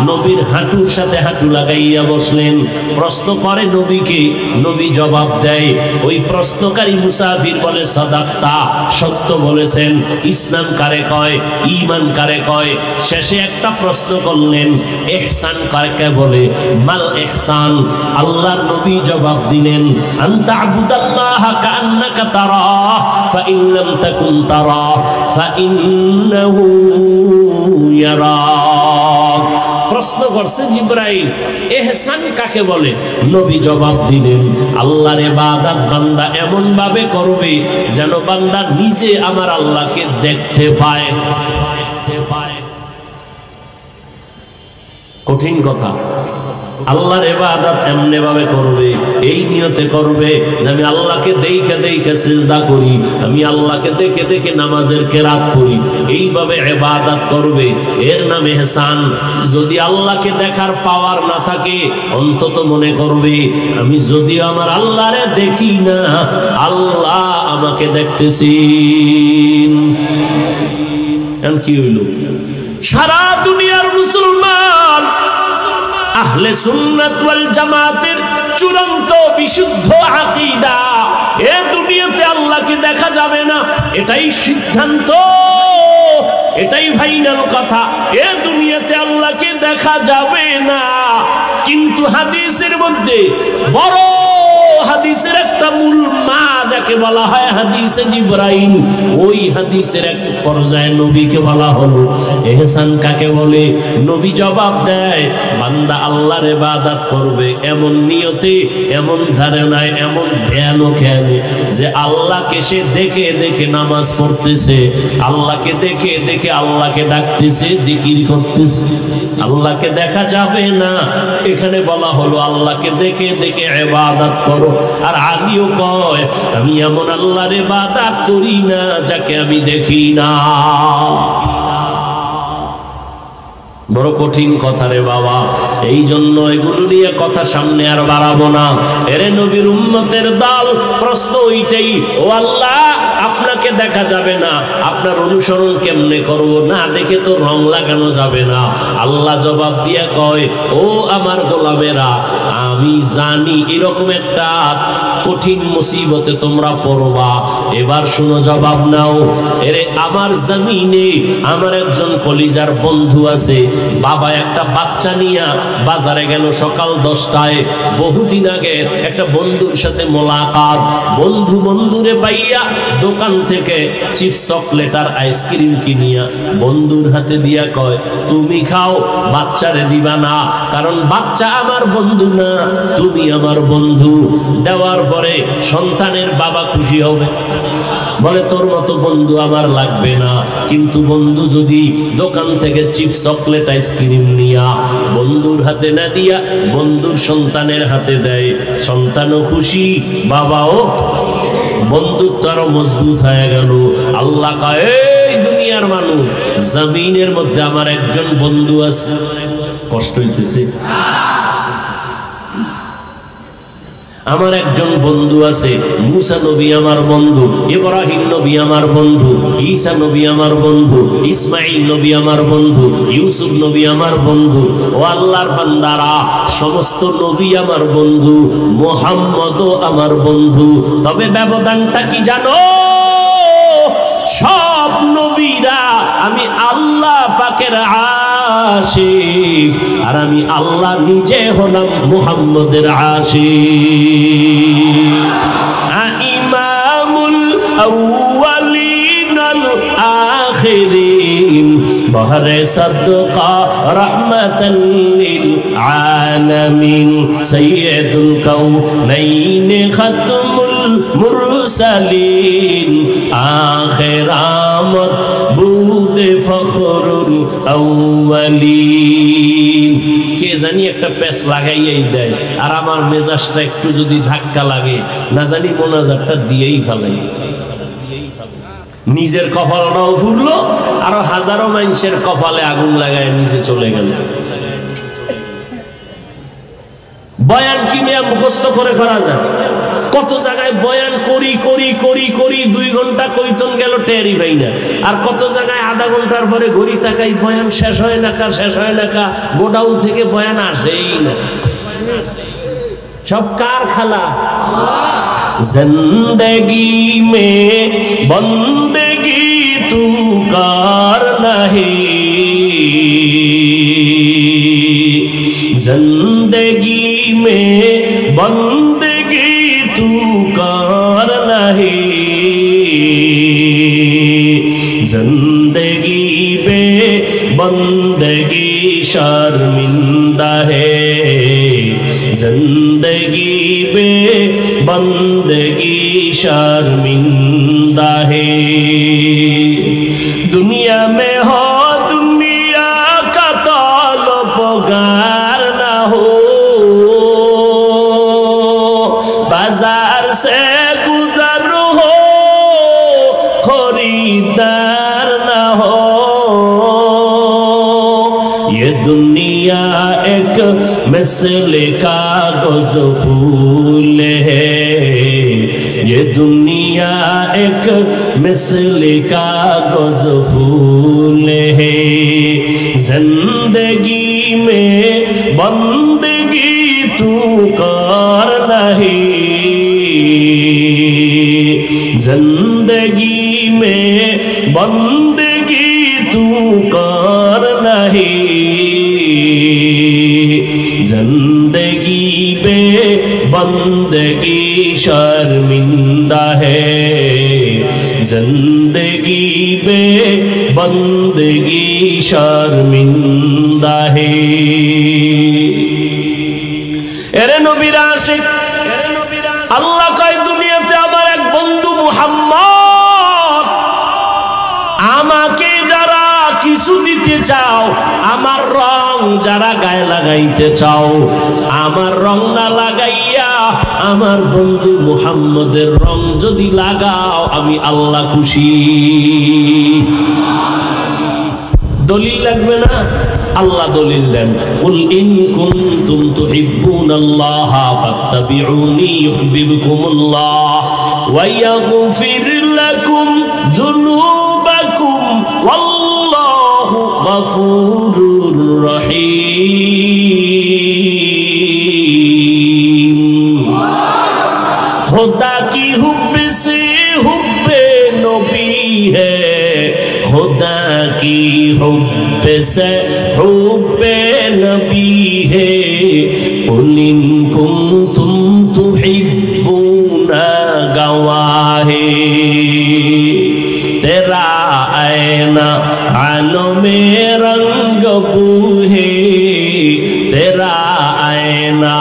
নবীর হাঁটুর সাথে হাঁটু লাগাইয়া বসলেন, প্রশ্ন করে নবীকে, নবী জবাব দেয়। ওই প্রশ্নকারী মুসাফির বলে, সাদাক্তা, সত্য বলেছেন। ইসলাম কারে কয়, ঈমান কারে কয়? শেষে একটা প্রশ্ন করলেন, ইহসান কাকে বলে? মাল ইহসান? আল্লাহর নবী জবাব দিলেন, আনতা আবুদাল্লাহা কাআন্নাকা তারাহ ফাইন লাম তাকুন তারাহ ফাইন্নাহু ইয়ারাক। প্রশ্ন করছে জিবরাইল, ইহসান কাকে বলে? নবী জবাব দিলেন, আল্লাহর ইবাদত বান্দা এমন ভাবে করবে যেন বান্দা নিজে আমার আল্লাহকে দেখতে পায়। কঠিন কথা। আল্লাহর ইবাদত এমনি ভাবে করবে, এই নিয়তে করবে যে আমি আল্লাহকে দেখে দেখে সিজদা করি, আমি আল্লাহকে দেখে দেখে নামাজের কেরাত করি, এইভাবে ইবাদত করবে, এর নাম ইহসান। যদি আল্লাহকে দেখার পাওয়ার না থাকে, অন্তত মনে করবে আমি যদি আমার আল্লাহরে দেখি না, আল্লাহ আমাকে দেখতেছেন। এখন কি হইল? সারা দুনিয়ার মুসলমান আহলে সুন্নাত ওয়াল জামাতের চূড়ান্ত বিশুদ্ধ আকীদা, এ দুনিয়াতে আল্লাহকে দেখা যাবে না, এটাই সিদ্ধান্ত, এটাই ফাইনাল কথা। এ দুনিয়াতে আল্লাহকে দেখা যাবে না। কিন্তু হাদিসের মধ্যে বড় হাদিসের একটা মূল মা, যাকে বলা হয় হাদিসে জিবরাইল, ওই হাদিসের এক পর্যায়ে নবীকে বলা হলো ইহসান কাকে বলে? নবী জবাব দেয়, বান্দা আল্লাহর ইবাদত করবে এমন নিয়তে, এমন ধারণায়, এমন ধ্যান ও খেয়ালে যে আল্লাহকে সে দেখে দেখে নামাজ পড়তেছে, আল্লাহকে দেখে দেখে আল্লাহকে ডাকতেছে, জিকির করতেছে। আল্লাহকে দেখা যাবে না, এখানে বলা হলো আল্লাহকে দেখে দেখে ইবাদত করো। আর আলীও কয়, আমি এমন আল্লাহর ইবাদত করি না যাকে আমি দেখি না। বড় কঠিন কথা রে বাবা। এই জন্য এগুলো নিয়ে কথা সামনে আর বাড়াবো না। এরে নবীর উম্মতের দল, প্রশ্ন ওইটাই, ও আল্লাহ আপনাকে দেখা যাবে না, আপনার অনুসরণ কেমনে করব? না দেখে তো রং লাগানো যাবে না। আল্লাহ জবাব দিয়া কয়, ও আমার গোলামেরা, আমি জানি এরকম একটা কঠিন মুসিবতে তোমরা পড়বা। এবার শুনো, জবাব নাও। এরে আমার জমিনে আমার একজন কলিজার বন্ধু আছে, বাবা একটা বাচ্চা নিয়ে বাজারে গেল সকাল 10টায়। বহুদিন আগে একটা বন্ধুর সাথে মোলাকাত, বন্ধু বন্ধুরে পাইয়া দোকান থেকে চিপস, চকলেট আর আইসক্রিম কিনিয়া বন্ধুর হাতে দিয়া কয়, তুমি খাও, বাচ্চারে দিবা না, কারণ বাচ্চা আমার বন্ধু না, তুমি আমার বন্ধু। দেওয়ার পরে সন্তানের বাবা খুশি হবে, বলে তোর মতো বন্ধু আমার লাগবে না। কিন্তু বন্ধু যদি দোকান থেকে চিপস, চকলেট, আইসক্রিম নিয়া বন্ধুর হাতে না দিয়া বন্ধুর সন্তানের হাতে দেয়, সন্তানও খুশি, বাবাও। বন্ধুত্ব আরো মজবুত হয়ে গেল। আল্লাহ কয়, এই দুনিয়ার মানুষ, জমিনের মধ্যে আমার একজন বন্ধু আছে। কষ্ট হইতেছে? আমার একজন বন্ধু আছে। মুসা নবী আমার বন্ধু, ইব্রাহিম নবী আমার বন্ধু, ঈসা নবী আমার বন্ধু, ইসমাঈল নবী আমার বন্ধু, ইউসুফ নবী আমার বন্ধু। ও আল্লাহর বান্দারা, সমস্ত নবী আমার বন্ধু, মুহাম্মদও আমার বন্ধু। তবে ব্যবধানটা কি জানো? সব নবীরা আমি আল্লাহ পাকের আশিক, আর আমি আল্লাহ নিজে হলাম মুহাম্মদের আশিক। ইমামুল আউয়ালিন আল আখিরিন, বহরে সাদকা রাহমাতাল লিল আলামিন, সাইয়্যিদুল কাউনাইন খাতমুল মুরসালিন, আখির আমত বুদে ফখরুল আউয়ালিন। কে জানি একটা প্যাচ লাগাইয়াই দেয়, আর আমার মেজাজটা একটু যদি ধাক্কা লাগে, না জানি মোনাজাতটা দিয়েই ফেলাই। নিজের কপালটাও ঘুরলো, আরো হাজারো মানুষের কপালে আগুন লাগায় নিচে চলে গেল। বয়ান কি নিয়ে মুখস্থ করে করা যায়? কত জায়গায় বয়ান করি করি করি করি 2 ঘন্টা কইতন গেল টেরি ভাই না, আর কত জায়গায় আধা ঘন্টার পরে ঘড়ি তাকাই বয়ান শেষ হয় না, শেষ হয় না, গোডাউন থেকে বয়ান আসেই না। সব কার খেলা? জিন্দগি মে বন্দেগি তু কার নাহি, জিন্দগি মে বন্দেগি তু কার নাহি, জিন্দগি বে বন্দেগি शर्मिंदा है, जिंदगी बे बंदगी शर्मिंदा है। दुनिया में हो दुनिया का तलबगार ना हो, बाजार से गुजर हो खरीदार ना हो। ये दुनिया एक मिसल कागज फूल है, ये दुनिया एक मिसल कागज फूल है। जिंदगी में बंदगी तू कर नहीं, जिंदगी में बंदगी तू कर नहीं, जिंदगी पे बंदगी शर्मिंदा है, जिंदगी पे बंदगी शर्मिंदा है। এরে নবীর আশিক, আল্লাহ কয় দুনিয়াতে আমার এক বন্ধু মুহাম্মদ, আমাকে যারা কিছু দিতে চাও, আমার রং যারা গায়ে লাগাইতে চাও, আমার রং না লাগাইয়া আমার বন্ধু মুহাম্মদের রং যদি লাগাও, আমি আল্লাহ খুশি। দলিল লাগবে না? আল্লাহ দলিল দেন, কুল ইন কুনতুম তুহিব্বুনাল্লাহ ফাত্তাবিউনি ইউহিব্বুকুমুল্লাহ ওয়া ইয়াগফির লাকুম যুনুবাকুম ওয়াল্লাহু গফুরুর রহিম। खुदा की हुब्ब से हुब्बे नबी है, खुदा की हुब्ब से हुब्बे नबी है। कुल इन कुंतुम तुहिब्बूना गवाहे, तेरा ऐना आलों में रंग बूहे, तेरा ऐना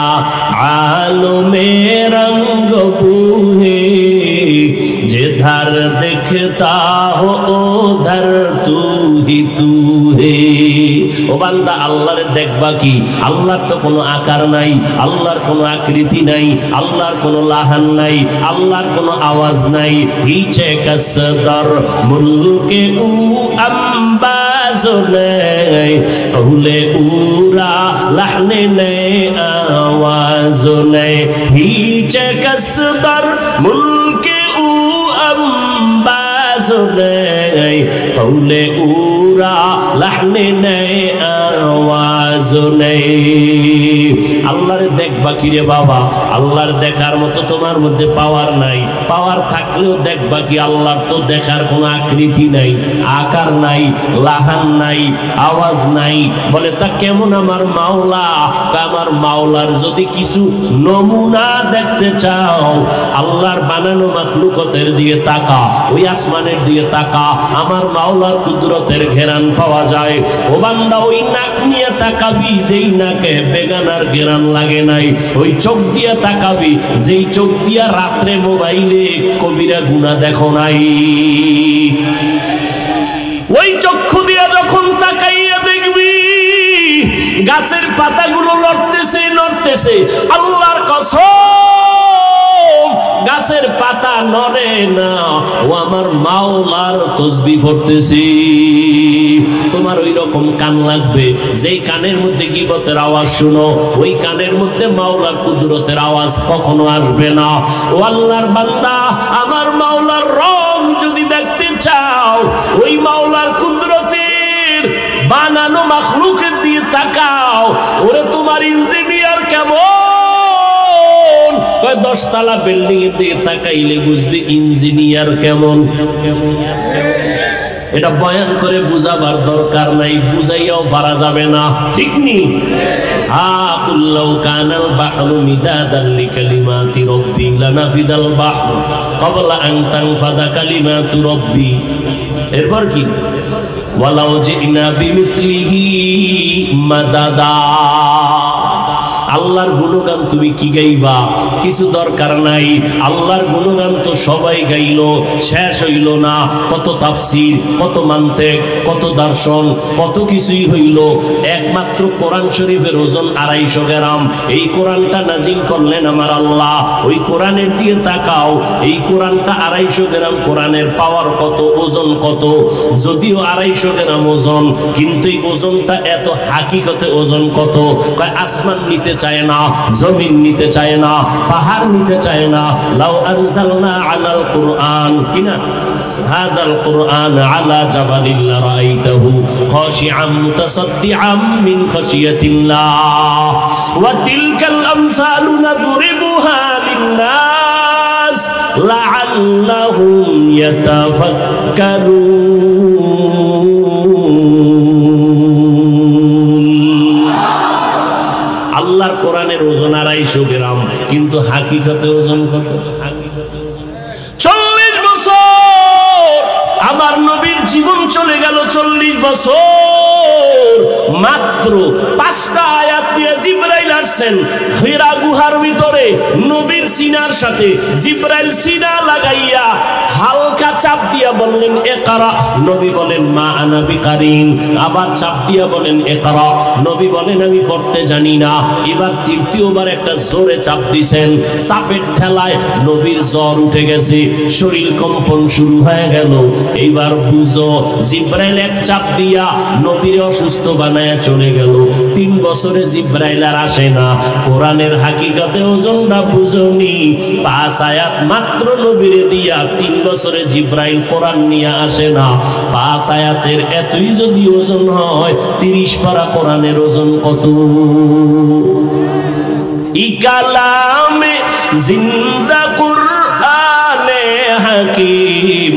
आलों में रंग बूहे। जे जिधर देखता हो उधर तू ही तू है। ও বান্দা আল্লাহর দেখবা কি? আল্লাহর তো কোনো আকার নাই, আল্লাহর কোনো আকৃতি নাই, আল্লাহর কোনো লাহান নাই, আল্লাহর কোনো আওয়াজ নাই। হিচে কসদর মুলকে উ আম্বাজ নেই, কৌলে উরা লাহনে নেই, আওয়াজ নেই। হিচে কসদর মুলকে উ আম্বাজ নেই, কৌলে উরা লাহনে নেই, আওয়াজ নেই। আল্লাহর দেখবা কি রে বাবা? আল্লাহর দেখার মতো তোমার মধ্যে পাওয়ার নাই। পাওয়ার থাকলেও দেখবা কি? আল্লাহর তো দেখার কোনো আকৃতি নাই, আকার নাই, লাহান নাই, আওয়াজ নাই। বলে তা কেমন আমার মাওলা? আমার মাওলার যদি কিছু নমুনা দেখতে চাও, আল্লাহর বানানো মাখলুকতের দিকে তাকা, ওই আসমানের দিকে তাকা, আমার মাওলার কুদরতের ঘেরান পাওয়া যায়। ও বান্দা, ওই নাক নিয়ে তাকাবি যেই নাকে বেগানার ঘেরান লাগে নাই, ওই চোখ দিয়ে তাকাবি যেই চোখ দিয়া রাত্রে মোবাইলে কবিরা গুনাহ দেখো নাই। ওই চক্ষু দিয়া যখন তাকাইয়া দেখবি গাছের পাতাগুলো লড়তেছে নড়তেছে, আল্লাহর কসম গাছের পাতা নড়ে না, ও আমার মাওলার তাসবিহ পড়তেছি। তোমার ওই রকম কান লাগবে যেই কানের মধ্যে গীবতের আওয়াজ শুনো, ওই কানের মধ্যে মাওলার কুদরতের আওয়াজ কখনো আসবে না। ও আল্লাহর বান্দা, আমার মাওলার রং যদি দেখতে চাও, ওই মাওলার কুদরতের বানানো মাখলুকের দিয়ে তাকাও। ওরে তোমার ইঞ্জিনিয়ার কেমন? 10 তলা বিল্ডিং এর দিকে তাকাইলে বুঝবে ইঞ্জিনিয়ার কেমন। এটা বয়ান করে বুঝাবার দরকার নাই, বুঝাইয়াও পারা যাবে না, ঠিক নি? কুল্লাউ কানাল বাহরু মিদাদান লিকালিমাতি রাব্বি লানাফিদাল বাহরু ক্বাবলা আন তানফাদা কালিমাতু রাব্বি। এরপর কি? ওয়ালাউ জিনা বিমিসলিহি মাদাদা। আল্লাহর গুণগান তুমি কি গাইবা? কিছু দরকার নাই। আল্লাহর গুণগান তো সবাই গাইলো, শেষ হইল না। কত তাফসীর, কত মান্তিক, কত দর্শন, কত কিছুই হইল। একমাত্র কোরআন শরীফের ওজন 250 গ্রাম। এই কোরআনটা নাজিল করলেন আমার আল্লাহ। ওই কোরআনের দিয়ে তাকাও, এই কোরআনটা 250 গ্রাম। কোরআনের পাওয়ার কত, ওজন কত? যদিও 250 গ্রাম ওজন, কিন্তু এই ওজনটা এত হাকিকতে ওজন কত? আসমান নিতে চায় না, জমিন নিতে চায় না, পাহাড় নিতে চায় না। লাউ আনজালনা আলাল কুরআন কিনা হাযাল কুরআন আলা জাবালিন লারাইতাহু খাশিআম মুতাসাদ্দিআম মিন খাশিয়াতিল্লাহ ওয়া তিলকাল আমসালু নাদরিবুহা লিন-নাস লাআল্লাহুম ইয়াতাফাক্কারুন। আল্লাহর কোরআনের ওজন 250 গ্রাম, কিন্তু হাকিকতে ওজন কত? 40 বছর আমার নবীর জীবন চলে গেল। 40 বছর মাত্র 5টা আয়াত দিয়ে জিবরাইল আসছেন হীরা গুহার ভিতরে। নবীর সিনার সাথে জিবরাইল সিনা লাগাইয়া হালকা চাপ দিয়া বললেন ইকরা। নবী বলেন মা আনা বিকারিন। আবার চাপ দিয়া বলেন ইকরা। নবী বলেন আমি পড়তে জানি না। এবার তৃতীয়বার একটা জোরে চাপ দিয়েছেন। চাপের ঠেলায় নবীর জ্বর উঠে গেছে, শরীর কম্পন শুরু হয়ে গেল। এইবার বুঝো, জিবরাইল এক চাপ দিয়া নবীর অসুস্থ বানায়া চলে গেল। 3 বছরে জিবরাইল আর আসে না। কোরআনের হাকিকতে ওজনটা বুঝনি। 5 আয়াত মাত্র নবীরে দিয়া 3 বছরে জিবরাইল কোরআন নিয়ে আসে না। 5 আয়াতের এতই যদি ওজন হয়, 30 পারা কোরআনের ওজন কত? ইকালামে জিন্দা কুরআনে হাকিম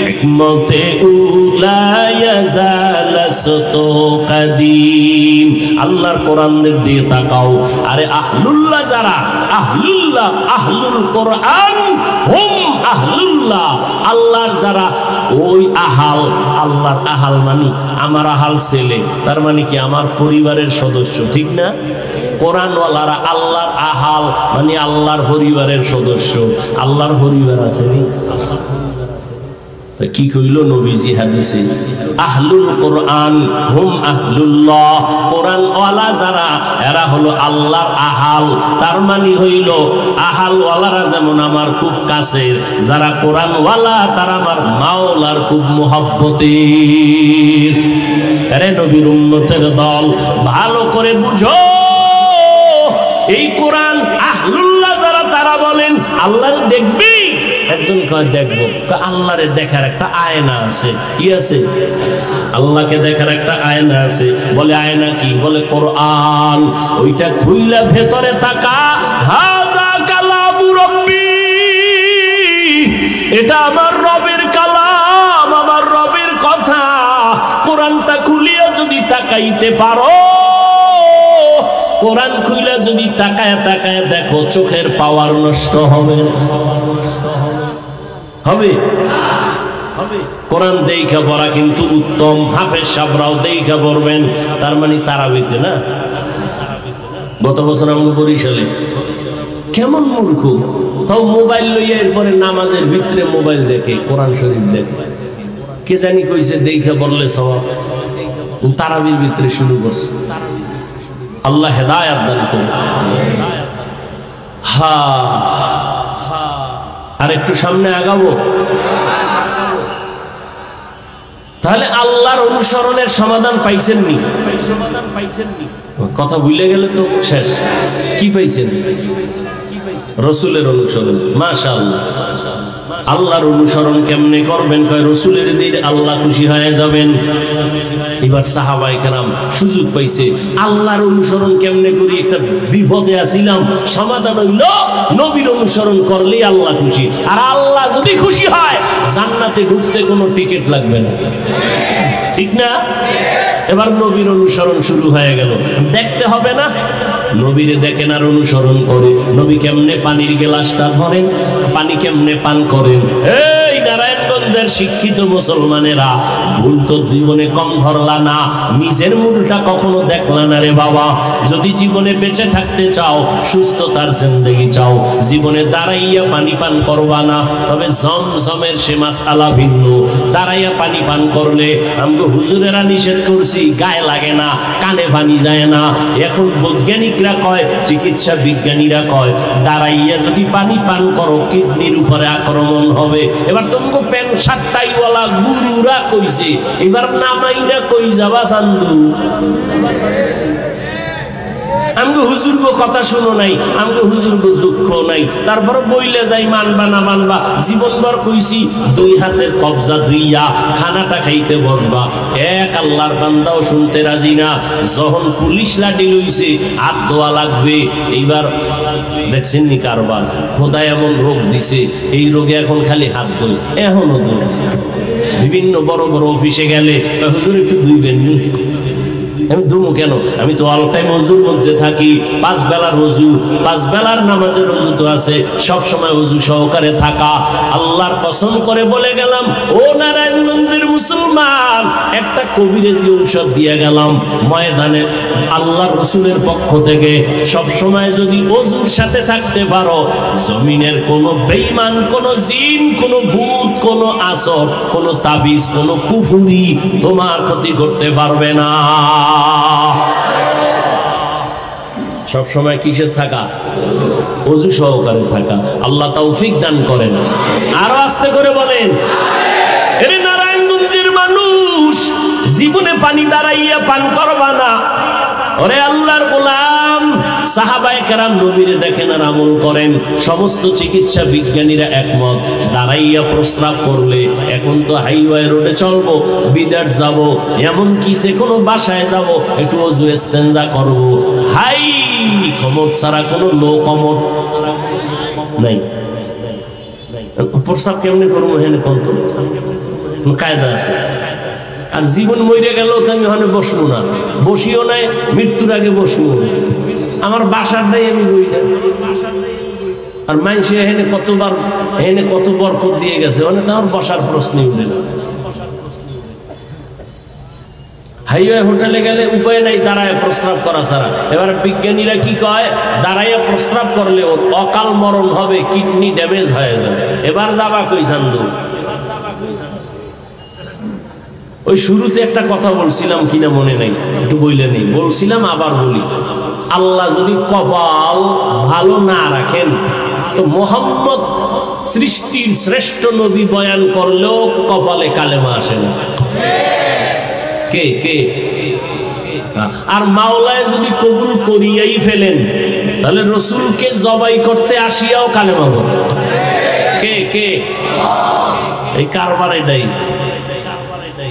হিকমতে উলা ইয়াজালাসতু কাদিম। আল্লাহর কোরআনের দিকে তাকাও। আরে আহলুল্লাহ যারা, আহলুল্লাহ, আহলুল কোরআন হুম আহলুল্লাহ। আল্লাহর যারা ওই আহাল, আল্লাহর আহাল মানে আমার আহাল ছেলে, তার মানে কি আমার পরিবারের সদস্য, ঠিক না? কোরআনওয়ালারা আল্লাহর আহাল মানে আল্লাহর পরিবারের সদস্য। আল্লাহর পরিবার আছে নি? কি কইল নবীজি হাদিসে, আহলুল কোরআন হুম আহলুল্লাহ, কোরআন ওয়ালা যারা এরা হলো আল্লাহর আহাল। তার মানে হইল আহাল ওয়ালারা যেমন আমার খুব কাছের, যারা কোরআন ওয়ালা তারা আমার মাওলার খুব মুহাব্বতের। আরে নবীর উম্মতের দল, ভালো করে বুঝো, এই কোরআন আহলুল্লাহ যারা তারা বলেন আল্লাহর দেখবি। একজন কয় দেখবো, আল্লাহরে দেখার একটা আয়না আছে। কি আছে? আল্লাহকে দেখার একটা আয়না আছে। বলে আয়না কি? বলে কোরআন। ওইটা খুইলা ভেতরে তাকা, হাযা কালামু রাব্বি, এটা আমার রবের কালাম, আমার রবের কথা। কোরআনটা খুলিয়া যদি তাকাইতে পারো, কোরআন খুইলা যদি তাকায় তাকায় দেখো, চোখের পাওয়ার নষ্ট হবে হবে হবে। কোরআন দেইখা পড়া কিন্তু উত্তম। হাফেজ সাহেবরাও দেইখা পড়বেন। তার মানে তারাবিতে না, গত বছর আমাকে বরিশালে কেমন মূর্খ, তাও মোবাইল লইয়া এরপরে নামাজের ভিতরে মোবাইল দেখে, কোরআন শরীফ দেখে। কে জানি কইছে দেইখা পড়লে সওয়াব, তারাবির ভিতরে শুরু করছে। আল্লাহ হেদায়েত দান করুন। আর একটু সামনে আগাবো। তাহলে আল্লাহর অনুসরণের সমাধান পাইছেন নি? কথা ভুলে গেলে তো শেষ। কি পাইছেন? রসুলের অনুসরণ। মাশাআল্লাহ। আল্লাহর অনুসরণ কেমনে করবেন? কয় রসুলের দিন আল্লাহ খুশি হয়ে যাবেন। এবার সাহাবায়ে কেরাম সুযোগ পাইছে, আল্লাহর অনুসরণ কেমনে করি, একটা বিপদে আছিলাম, সমাধান হইল নবীর অনুসরণ করলেই আল্লাহ খুশি। আর আল্লাহ যদি খুশি হয়, জান্নাতে ঢুকতে কোনো টিকিট লাগবে না। ঠিক না? এবার নবীর অনুসরণ শুরু হয়ে গেল। দেখতে হবে না, নবীরে দেখেন আর অনুসরণ করে। নবী কেমনে পানির গ্লাসটা ধরেন, পানি কেমনে পান করেন। এই নারায়ণগঞ্জের শিক্ষিত মুসলমানেরা, ভুল তো জীবনে কম ধরলা না, নিজের মূলটা কখনো দেখলা না রে বাবা। যদি জীবনে বেঁচে থাকতে চাও, সুস্থতার জিন্দেগি চাও, জীবনে দাঁড়াইয়া পানি পান করবা না। তবে জমজমের সে মাসআলা ভিন্ন। দাঁড়াইয়া পানি পান করলে আমগো হুজুরেরা নিষেধ করছি, গায়ে লাগে না, কানে পানি যায় না। এখন বৈজ্ঞানিকরা কয়, চিকিৎসা বিজ্ঞানীরা কয়, দাঁড়াইয়া যদি পানি পান করো কিডনির উপরে আক্রমণ হবে। এবার তোমাকে প্যান্ট শার্টটাইওয়ালা গুরুরা কইছে, এবার নামাইনা কই যাবা চান্দু? আমগো হুজুরগো কথা শুনো নাই, আমগো হুজুরগো দুঃখ নাই, তারপর বইলে যাই মানবা না মানবা। জীবনভর কইছি দুই হাতের কবজা দুইয়া খানাটা খাইতে বসবা। এক আল্লাহর বান্দাও শুনতে রাজি না। যখন পুলিশ লাঠি লইছে হাত ধোয়া লাগবে। এইবার দেখছেন নি কারবার, খোদায় এমন রোগ দিছে, এই রোগে এখন খালি হাত ধোয়, এখনো ধোয়। বিভিন্ন বড় বড় অফিসে গেলে হুজুর একটু ধুইবেন। আমি ধুমু কেন? আমি তো অল টাইম ওযুর মধ্যে থাকি। 5 বেলার ওযু, 5 বেলার নামাজের ওযু তো আছে, সব সময় ওযু সহকারে থাকা। আল্লাহর কসম করে বলে গেলাম, ও নারায়ণগঞ্জের মুসলমান, একটা কবিরাজি ঔষধ দিয়ে গেলাম ময়দানে আল্লাহর রাসূলের পক্ষ থেকে। সব সময় যদি ওযুর সাথে থাকতে পারো, জমিনের কোনো বেঈমান, কোনো জিন, কোনো ভূত, কোনো আসর, কোনো তাবিজ, কোনো কুফরি তোমার ক্ষতি করতে পারবে না। সব সময় কিসের থাকা? ওযু সহকারে থাকা। আল্লাহ তৌফিক দান করেন। আরো আস্তে করে বলেন, এরে নারায়ণগঞ্জের মানুষ, জীবনে পানি দাঁড়াইয়া পান করবা না। ওরে আল্লাহর গোলাম, সাহাবায়ে কেরাম নবীরে দেখেন আর আমল করেন। সমস্ত চিকিৎসা বিজ্ঞানীরা একমত, দাঁড়াইয়া প্রস্রাব করলে, এখন তো হাইওয়ে রোডে চলবো, বিদেশ যাব, এমন কি যে কোনো বাসায় যাব, একটু ওযু ইস্তেনজা করব, হাই কমর ছাড়া কোনো লো কমর নাই। প্রস্রাব কেমনে করবো? হেনে কত কায়দা আছে। আর জীবন মরে গেলেও তো আমি ওখানে বসবো না, বসিও নাই, মৃত্যুর আগে বসবো। আমার বাসার নাই, আমি বই না। আর মানুষে এখানে কতবার, এখানে কত বরকত দিয়ে গেছে, মানে তো আমার বসার প্রশ্নই উঠে না। হাইওয়ে হোটেলে গেলে উপায় নাই দাঁড়ায় প্রস্রাব করা ছাড়া। এবার বিজ্ঞানীরা কি কয়, দাঁড়াইয়া প্রস্রাব করলে অকাল মরণ হবে, কিডনি ড্যামেজ হয়ে যাবে। এবার যাবা কই চান্দু? ওই শুরুতে একটা কথা বলছিলাম কিনা মনে নাই, একটু বইলে নেই, বলছিলাম আবার বলি। আল্লাহ যদি কপাল ভালো না রাখেন তো মুহাম্মদ সৃষ্টির শ্রেষ্ঠ নবী বয়ান করলেও কপালে কালেমা আসে না। কে কে? আর মাওলায় যদি কবুল করিয়াই ফেলেন তাহলে রসুলকে জবাই করতে আসিয়াও কালেমা বলে। কে কে? এই কারবার এটাই,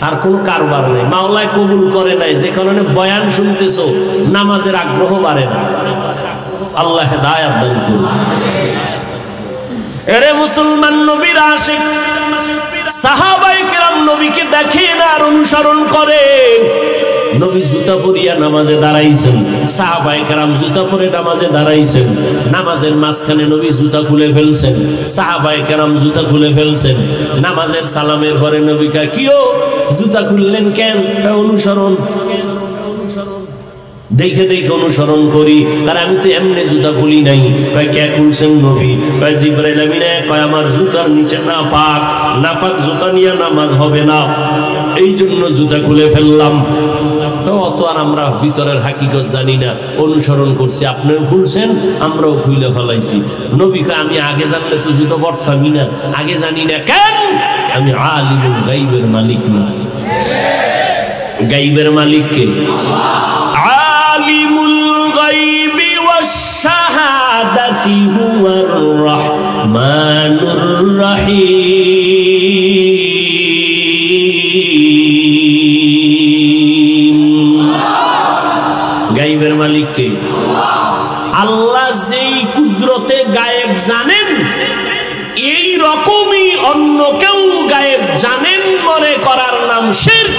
আর কোন কারবার নেই। মাওলায় কবুল করে নাই, যে কারণে বয়ান শুনতেছো নামাজের আগ্রহ বাড়ে না। আল্লাহ হেদায়েত দান করুন। এরে মুসলমান, নবীর আশিক সাহাবায়ে কেরাম নবীকে দেখেন আর অনুসরণ করে। নবী জুতা পরিয়া নামাজে দাঁড়াইছেন, সাহাবায়ে কেরাম জুতা পরে নামাজে দাঁড়াইছেন। নামাজের মাঝখানে নবী জুতা খুলে ফেলছেন, সাহাবায়ে কেরাম জুতা খুলে ফেলছেন। নামাজের সালামের পরে নবী কয়, কিও জুতা খুললেন কেন? অনুসরণ, দেখে দেখে অনুসরণ করি, কারণ আমি তো এমনি জুতা খুলি নাই। কয় কে খুলছেন নবী? কয় জিবরাইল আমিন। কয় আমার জুতার নিচে নাপাক, নাপাক জুতা নিয়ে নামাজ হবে না, এই জন্য জুতা খুলে ফেললাম। অত আর আমরা ভিতরের হাকিকত জানি না, অনুসরণ করছি। আপনিও খুলছেন, আমরাও খুলে ফেলাইছি। নবী কয় আমি আগে জানলে তো জুতা পরতামই না, আগে জানি না কেন? আমি আলিমুল গাইবের মালিক না। গাইবের মালিক কে? আলিমুল গাইবি ওয়াশ শাহাদাতি হুয়ার রাহমানুর রহিম। গাইবের মালিক কে? আল্লাহ যেই কুদরতে গায়েব জানেন, এই রকমই অন্য কেউ গায়েব জানেন মনে করার নাম শিরক।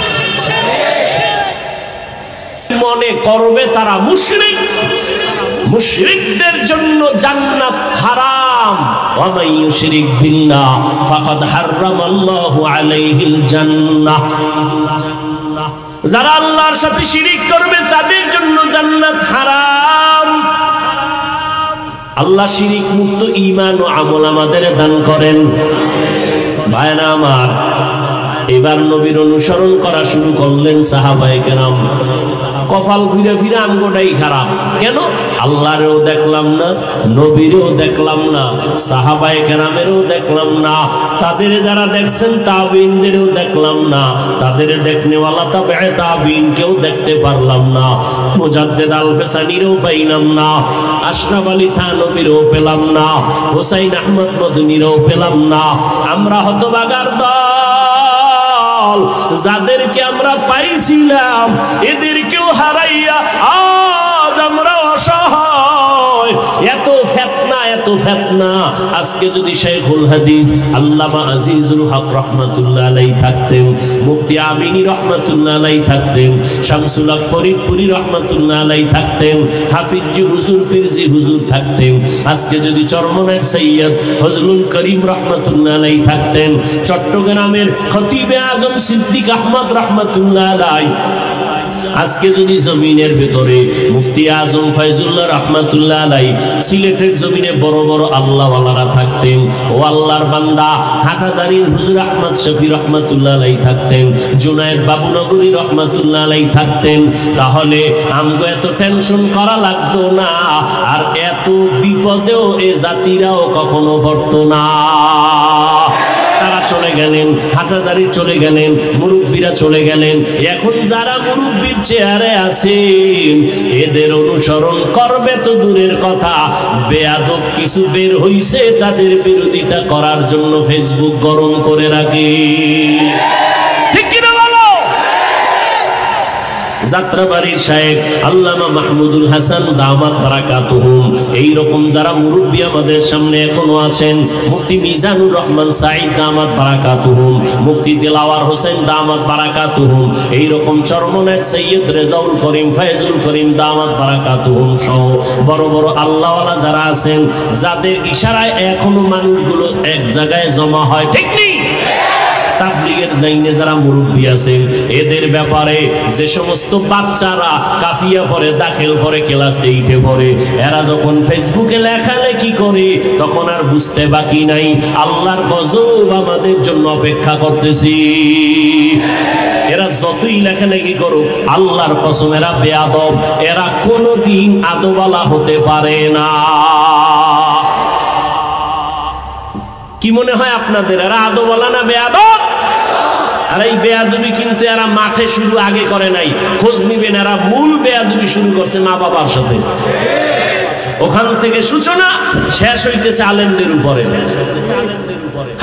মনে করবে তারা মুশরিক। মুশরিকদের জন্য জান্নাত হারাম। ওয়া মান ইউশরিক বিল্লাহ ফাকাদ হারামাল্লাহু আলাইহিল জান্নাহ। যারা আল্লাহর সাথে শিরিক করবে তাদের জন্য জান্নাত হারাম। আল্লাহ শিরিক মুক্ত ঈমান ও আমল আমাদের দান করেন। ভাইরা আমার, এবার নবীর অনুসরণ করা শুরু করলেন সাহাবায়ে কেরাম। কপাল ঘুরে ফিরে আমগোটাই খারাপ। কেন? আল্লাহরেও দেখলাম না, নবীরেও দেখলাম না, সাহাবায়ে কেরামেরও দেখলাম না, তাদের যারা দেখছেন তাবিঈনদেরও দেখলাম না, তাদের দেখনেওয়ালা তাবেঈ তাবিঈনকেও দেখতে পারলাম না, মুজাদ্দিদ আল ফিসানিরও পাইলাম না, আশরাফ আলী থানবীরও পেলাম না, হুসাইন আহমদ মদনীরও পেলাম না। আমরা হতভাগার দল, যাদেরকে আমরা পাইছিলাম এদেরকেও হারাইয়া আজ আমরা অসহায়। এত ফিতনা, এত ফিতনা। আজকে যদি শাইখুল হাদিস আল্লামা আজিজুল হক রাহমাতুল্লাহ আলাইহি থাকতেন, মুফতি আমিনী রাহমাতুল্লাহ আলাইহি থাকতেন, শামসুল হক ফরিদপুরি রাহমাতুল্লাহ আলাইহি থাকতেন, হাফিজি হুজুর পীরজি হুজুর থাকতেন, আজকে যদি চরমনায় সৈয়দ ফজলুল করিম রাহমাতুল্লাহ আলাইহি থাকতেন, চট্টগ্রামের খতিবে আজম সিদ্দিক আহমদ রাহমাতুল্লাহ আলাইহি, আজকে যদি জমিনের ভেতরে মুফতি আজম ফয়জুল্লাহ রাহমাতুল্লাহ আলাইহি, সিলেটের জমিনে বড় বড় আল্লাহওয়ালারা থাকতেন, ও আল্লাহর বান্দা হাটহাজারীর হুজুর আহমদ শফি রাহমাতুল্লাহ আলাইহি থাকতেন, জুনায়েদ বাবুনগরী রাহমাতুল্লাহ আলাইহি থাকতেন, তাহলে আমগো এত টেনশন করা লাগতো না, আর এত বিপদেও এ জাতিরাও কখনো পড়তো না। তারা চলে গেলেন, হাটহাজারী চলে গেলেন, মুরব্বীরা চলে গেলেন। এখন যারা মুরব্বীর চেয়ারে আছেন এদের অনুসরণ করবে তো দূরের কথা, বেয়াদব কিছু বের হইছে তাদের বিরোধিতা করার জন্য ফেসবুক গরম করে রাখে। ঠিক কিনা বলো? যাত্রাবাড়ির শায়েখ আল্লামা মাহমুদুল হাসান দামাত বারাকাতুহুম, এইরকম যারা মুরব্বী আমাদের সামনে এখনো আছেন, মুফতি মিজানুর রহমান সাঈদ দামাত বারাকাতুহুম, মুফতি দিলাওয়ার হোসেন দামাত বারাকাতুহুম, এইরকম চরমনায় সৈয়দ রেজাউল করিম ফয়জুল করিম দামাত বারাকাতুহুম সহ বড় বড় আল্লাহওয়ালা যারা আছেন, যাদের ইশারায় এখনো মানুষগুলো এক জায়গায় জমা হয়। ঠিক নেই? তাবলীগের নাইনে যারা মুরব্বী আছেন এদের ব্যাপারে যে সমস্ত বাচ্চারা কাফিয়া পড়ে, দাখিল পড়ে, ক্লাস 8-এ পড়ে, এরা যখন ফেসবুকে লেখালেখি করে তখন আর বুঝতে বাকি নাই আল্লাহর গজব আমাদের জন্য অপেক্ষা করতেছি। এরা যতই লেখালেখি করুক, আল্লাহর কসম এরা বেয়াদব, এরা কোনোদিন আদওয়ালা হতে পারে না। কি মনে হয় আপনাদের, এরা আদওয়ালা না বেয়াদব? আর এই বেয়াদবি কিন্তু এরা মাঠে শুরু আগে করে নাই, খোঁজ নিবেন এরা মূল বেয়াদবি শুরু করছে মা বাবার সাথে। ওখান থেকে সূচনা, শেষ হইতেছে আলেমদের উপরে।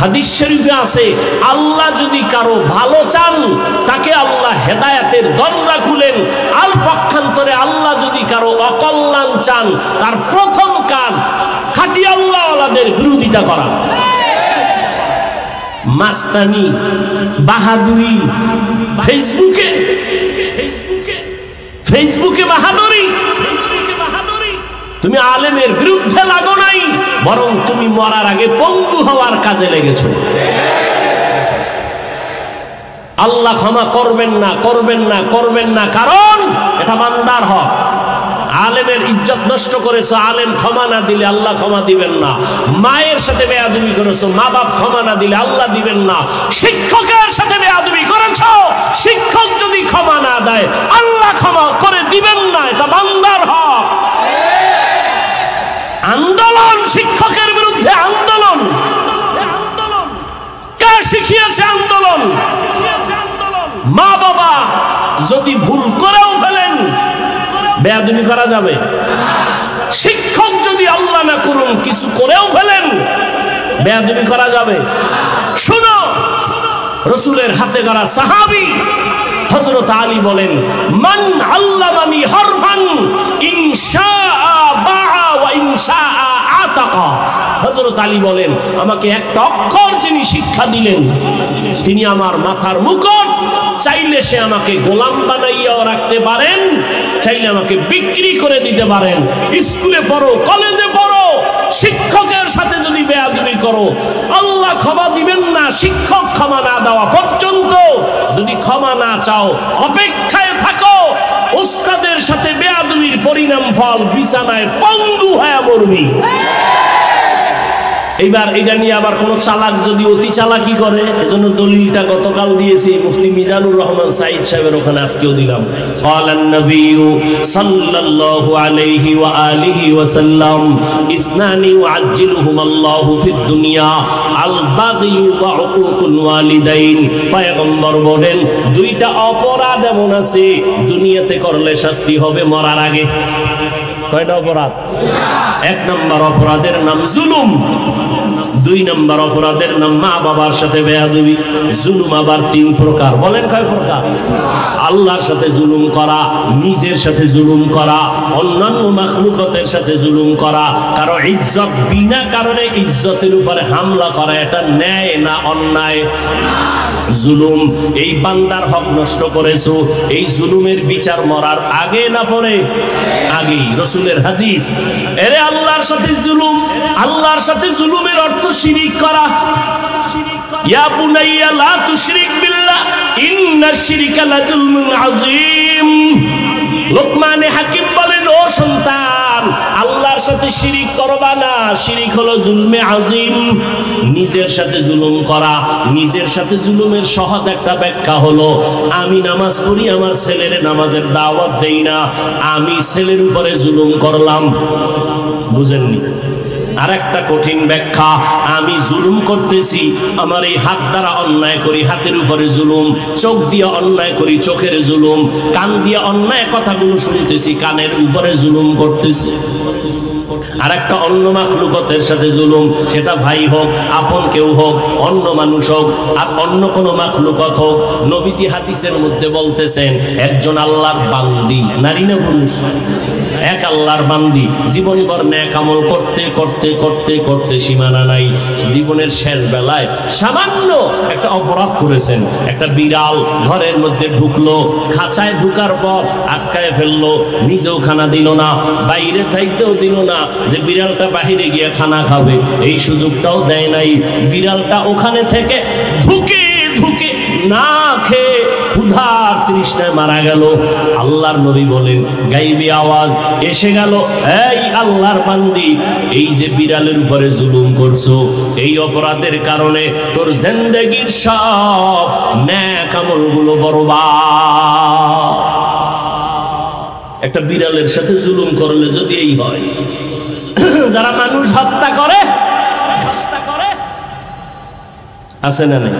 হাদিস শরীফে আছে আল্লাহ যদি কারো ভালো চান তাকে আল্লাহ হেদায়েতের দরজা খুলেন, আর পক্ষান্তরে আল্লাহ যদি কারো অকল্যাণ চান তার প্রথম কাজ খাঁটি আল্লাহওয়ালাদের বিরোধিতা করা। মাস্তানি, বাহাদুরি, ফেসবুকে বাহাদুরি। তুমি আলেমের বিরুদ্ধে লাগো নাই, বরং তুমি মরার আগে পঙ্গু হওয়ার কাজে লেগেছো। আল্লাহ ক্ষমা করবেন না, করবেন না, করবেন না, কারণ এটা বান্দার হক। আলেমের ইজ্জত নষ্ট করেছো, আলেম ক্ষমা না দিলে আল্লাহ ক্ষমা দিবেন না। মায়ের সাথে বেয়াদবি করেছো, মা বাপ ক্ষমা না দিলে আল্লাহ দিবেন না। শিক্ষকের সাথে বেয়াদবি করেছো, শিক্ষক যদি ক্ষমা না দেয় আল্লাহ ক্ষমা করে দিবেন না, এটা বান্দার হক। আন্দোলন, শিক্ষকের বিরুদ্ধে আন্দোলন, কে শিখিয়েছে আন্দোলন? মা বাবা যদি ভুল করেও ফেলেন বেয়াদবি করা যাবে। শিক্ষক যদি আল্লাহ না করুন কিছু করেও ফেলেন বেয়াদবি করা যাবে। শুনো, রাসূলের হাতে গড়া সাহাবী হযরত আলী বলেন, মান আল্লামানি হারফান ইনশাআ বাআ ওয়া ইনশাআ আতাকা। হযরত আলী বলেন, আমাকে একটা অক্ষর যিনি শিক্ষা দিলেন তিনি আমার মাথার মুকুট। চাইলে সে আমাকে গোলাম বানাইয়াও রাখতে পারেন, চাইলে আমাকে বিক্রি করে দিতে পারেন। স্কুলে পড়ো, কলেজে পড়ো, শিক্ষকের সাথে যদি বেয়াদবি করো আল্লাহ ক্ষমা দিবেন না শিক্ষক ক্ষমা না দেওয়া পর্যন্ত। যদি ক্ষমা না চাও অপেক্ষায় থাকো, উস্তাদের সাথে বেয়াদবির পরিণাম ফল বিছানায় পঙ্গু হয়ে মরবি। এইবার এটা নিয়ে আবার কোন চালাক যদি অতি চালাকি করে, এজন্য দলিলটা গতকাল দিয়েছি মুফতি মিজানুর রহমান সাইদ সাহেবের ওখানে, আজকেও দিলাম। ক্বালান নবী সাল্লাল্লাহু আলাইহি ওয়া আলিহি ওয়া সাল্লাম ইসনানি ইউআজ্জিলুহুমাল্লাহু ফিদ দুনিয়া আল বাগী ওয়া উকুকুল ওয়ালিদাইন। পয়গম্বর বলেন দুইটা অপরাধ এমন আছে দুনিয়াতে করলে শাস্তি হবে মরার আগে। কয়টা অপরাধ? এক নম্বর অপরাধের নাম জুলুম, দুই নম্বর অপরাধের নাম মা বাবার সাথে বেয়াদবি। জুলুম আবার তিন প্রকার, বলেন কয় প্রকার? আল্লাহর সাথে জুলুম করা, নিজের সাথে জুলুম করা, অন্যান্য মাখলুকাতের সাথে জুলুম করা, কারো ইজ্জত বিনা কারণে ইজ্জতের উপরে হামলা করা, এটা ন্যায় না অন্যায়? জুলুম, এই বান্দার হক নষ্ট করেছো, এই জুলুমের বিচার মরার আগে না পরে? আগেই। রাসূলের হাদিস, এরে আল্লাহর সাথে জুলুম, আল্লাহর সাথে জুলুমের অর্থ শিরিক করা। ইয়া বুনাইয়া লা তুশরিক বিল্লাহ ইন্নাশ শিরকা লাযুলমুন আযীম। লোকমানে হাকিম বলেন, ও সন্তান, আল্লাহর সাথে শিরিক করবা না, শিরিক হলো জুলমে আযীম। নিজের সাথে জুলুম করা, নিজের সাথে জুলুমের সহজ একটা ব্যাখ্যা হলো, আমি নামাজ পড়ি, আমার ছেলের নামাজের দাওয়াত দেই না, আমি ছেলের উপরে জুলুম করলাম। বুঝেননি? আর একটা কঠিন ব্যাখ্যা, আমি জুলুম করতেছি, আমার এই হাত দ্বারা অন্যায় করি, হাতের উপরে জুলুম, চোখ দিয়ে অন্যায় করি, চোখের জুলুম, কান দিয়ে অন্যায় কথাগুলো শুনতেছি, কানের উপরে জুলুম করতেছি। আর একটা অন্য মাখলুকাতের সাথে জুলুম, সেটা ভাই হোক, আপন কেউ হোক, অন্য মানুষ হোক, আর অন্য কোনো মাখলুকাত হোক। নবীজি হাদিসের মধ্যে বলতেছেন, একজন আল্লাহর বান্দি, নারী না পুরুষ, এক আল্লাহর বান্দি জীবনভর নেক আমল করতে করতে করতে করতে সীমানা নাই, জীবনের শেষ বেলায় সামান্য একটা অপরাধ করেছেন। একটা বিড়াল ঘরের মধ্যে ঢুকলো, খাঁচায় ঢুকার পর আটকায় ফেললো, নিজেও খানা দিল না, বাইরে থাকতেও দিল না যে বিড়ালটা বাহিরে গিয়ে খানা খাবে, এই সুযোগটাও দেয় নাই। বিড়ালটা ওখানে থেকে ধুকে ধুকে তৃষ্ণায় মারা গেল। আল্লাহর নবী বলেন, গাইবি আওয়াজ এসে গেল, এই আল্লাহর বান্দি, এই যে বিড়ালের উপরে জুলুম করছো, এই অপরাধের কারণে তোর জিন্দেগীর সব নেক আমলগুলো বরবাদ। একটা বিড়ালের সাথে জুলুম করলে যদি এই হয়, যারা মানুষ হত্যা করে আছে না নাই?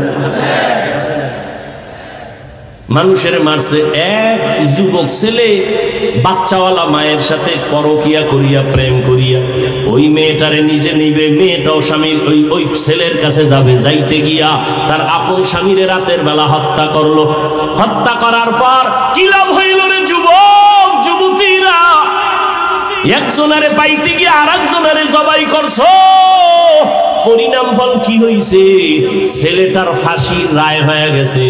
মানুষের মারছে। এক যুবক ছেলে বাচ্চাওয়ালা মায়ের সাথে পরকিয়া করিয়া, প্রেম করিয়া, ওই মেয়েটারে নিজে নিবে, মেয়েটাও স্বামীর ওই ছেলের কাছে যাবে, যাইতে গিয়া তার আপন স্বামীরে রাতের বেলা হত্যা করলো। হত্যা করার পর কি লাভ হইল রে যুবক যুবতীরা? একজনারে পাইতে গিয়ে আর একজনারে জবাই করছো। পরিণাম ফল কি হইছে? ছেলেটার ফাঁসির রায় হয়ে গেছে,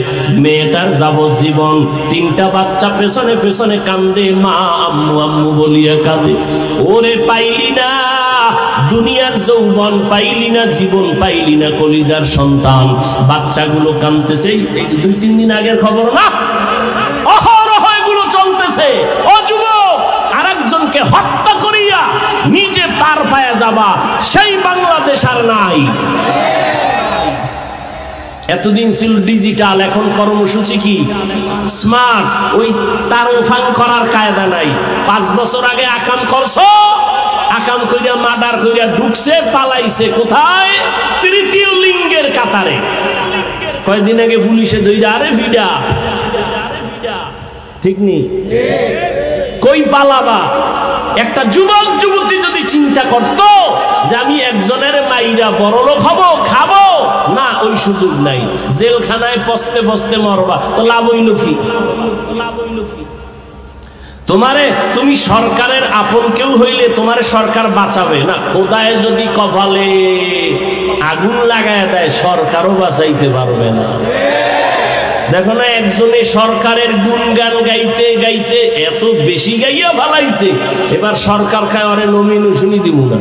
মেয়েটার যাবজ্জীবন। 3টা বাচ্চা পেছনে পেছনে কান্দে, মা আম্মু আম্মু বলিয়া কাঁদে। ওরে পাইলি না দুনিয়ার যৌবন, পাইলি না জীবন, পাইলি না কলিজার সন্তান। বাচ্চাগুলো কাঁদতেছে। 2-3 দিন আগের খবর না, অহরহ এগুলো চলতেছে। ও যুবক, আরেকজনকে হত্যা করিয়া নিজে পার পায়া যাবা, সেই বাংলাদেশ আর নাই। এতদিন ছিল ডিজিটাল, এখন কর্মসূচি কি স্মার্ট। ওই তারফাং করার কায়দা নাই। 5 বছর আগে আকাম করছো, আকাম কইরা মার্ডার কইরা ঢুকছে, পালাইছে কোথায়? তৃতীয় লিঙ্গের কাতারে। কয়েকদিন আগে পুলিশে ধইরা, আরে ভিডা, ঠিক নি? কই পালাবা? একটা যুবক যুবতী যদি চিন্তা করতো যে আমি একজনের মাইরা বড়লোক হব, খাবো না, ওই সুযোগ নাই। জেলখানায় পস্তে পস্তে মরবা, তো লাভ হইল কি? তোমারে, তুমি সরকারের আপন কেউ হইলে তোমারে সরকার বাঁচাবে না। খোদায় যদি কপালে আগুন লাগায় দেয়, সরকারও বাঁচাইতে পারবে না। দেখো না, একজনে সরকারের গুণগান গাইতে গাইতে এত বেশি গাইয়া ফালাইছে, এবার সরকার খায় ওরে নমিনেশনই দিব না।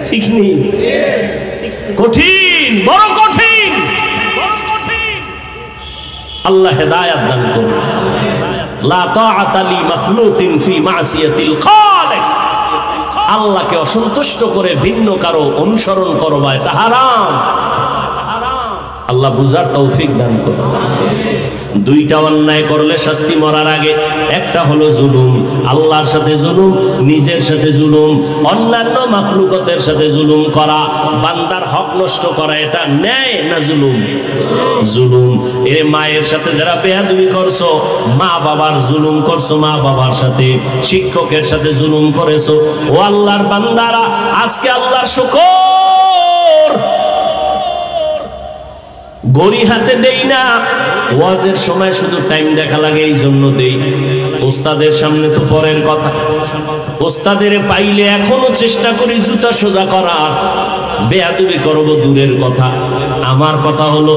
ঠিক নেই? কঠিন, বড় কঠিন। আল্লাহ হেদায়েত দান করুন। লা তাআতা লি মাখলুকিন ফি মাসিয়াতিল খালিক। আল্লাহকে অসন্তুষ্ট করে ভিন্ন কারো অনুসরণ করবা, এটা হারাম। আল্লাহ বুঝার তৌফিক দান করুন। 2টা অন্যায় করলে শাস্তি মরার আগে, একটা হলো জুলুম, আল্লাহর সাথে জুলুম, নিজের সাথে জুলুম, অন্যান্য মাখলুকাতের সাথে জুলুম করা, বান্দার হক নষ্ট করা, এটা ন্যায় না জুলুম? জুলুম। এ মায়ের সাথে যারা বেয়াদবি করছো, মা বাবার জুলুম করছো, মা বাবার সাথে, শিক্ষকের সাথে জুলুম করেছো, ও আল্লাহর বান্দারা, আজকে আল্লাহর শুকর, ঘড়ি হাতে দেই না, ওয়াজের সময় শুধু টাইম দেখা লাগে, এই জন্য দেই। ওস্তাদের সামনে তো পরের কথা। ওস্তাদের পাইলে এখনো চেষ্টা করি জুতা সোজা করার, বেয়াদবি করবো দূরের কথা। আমার কথা হলো,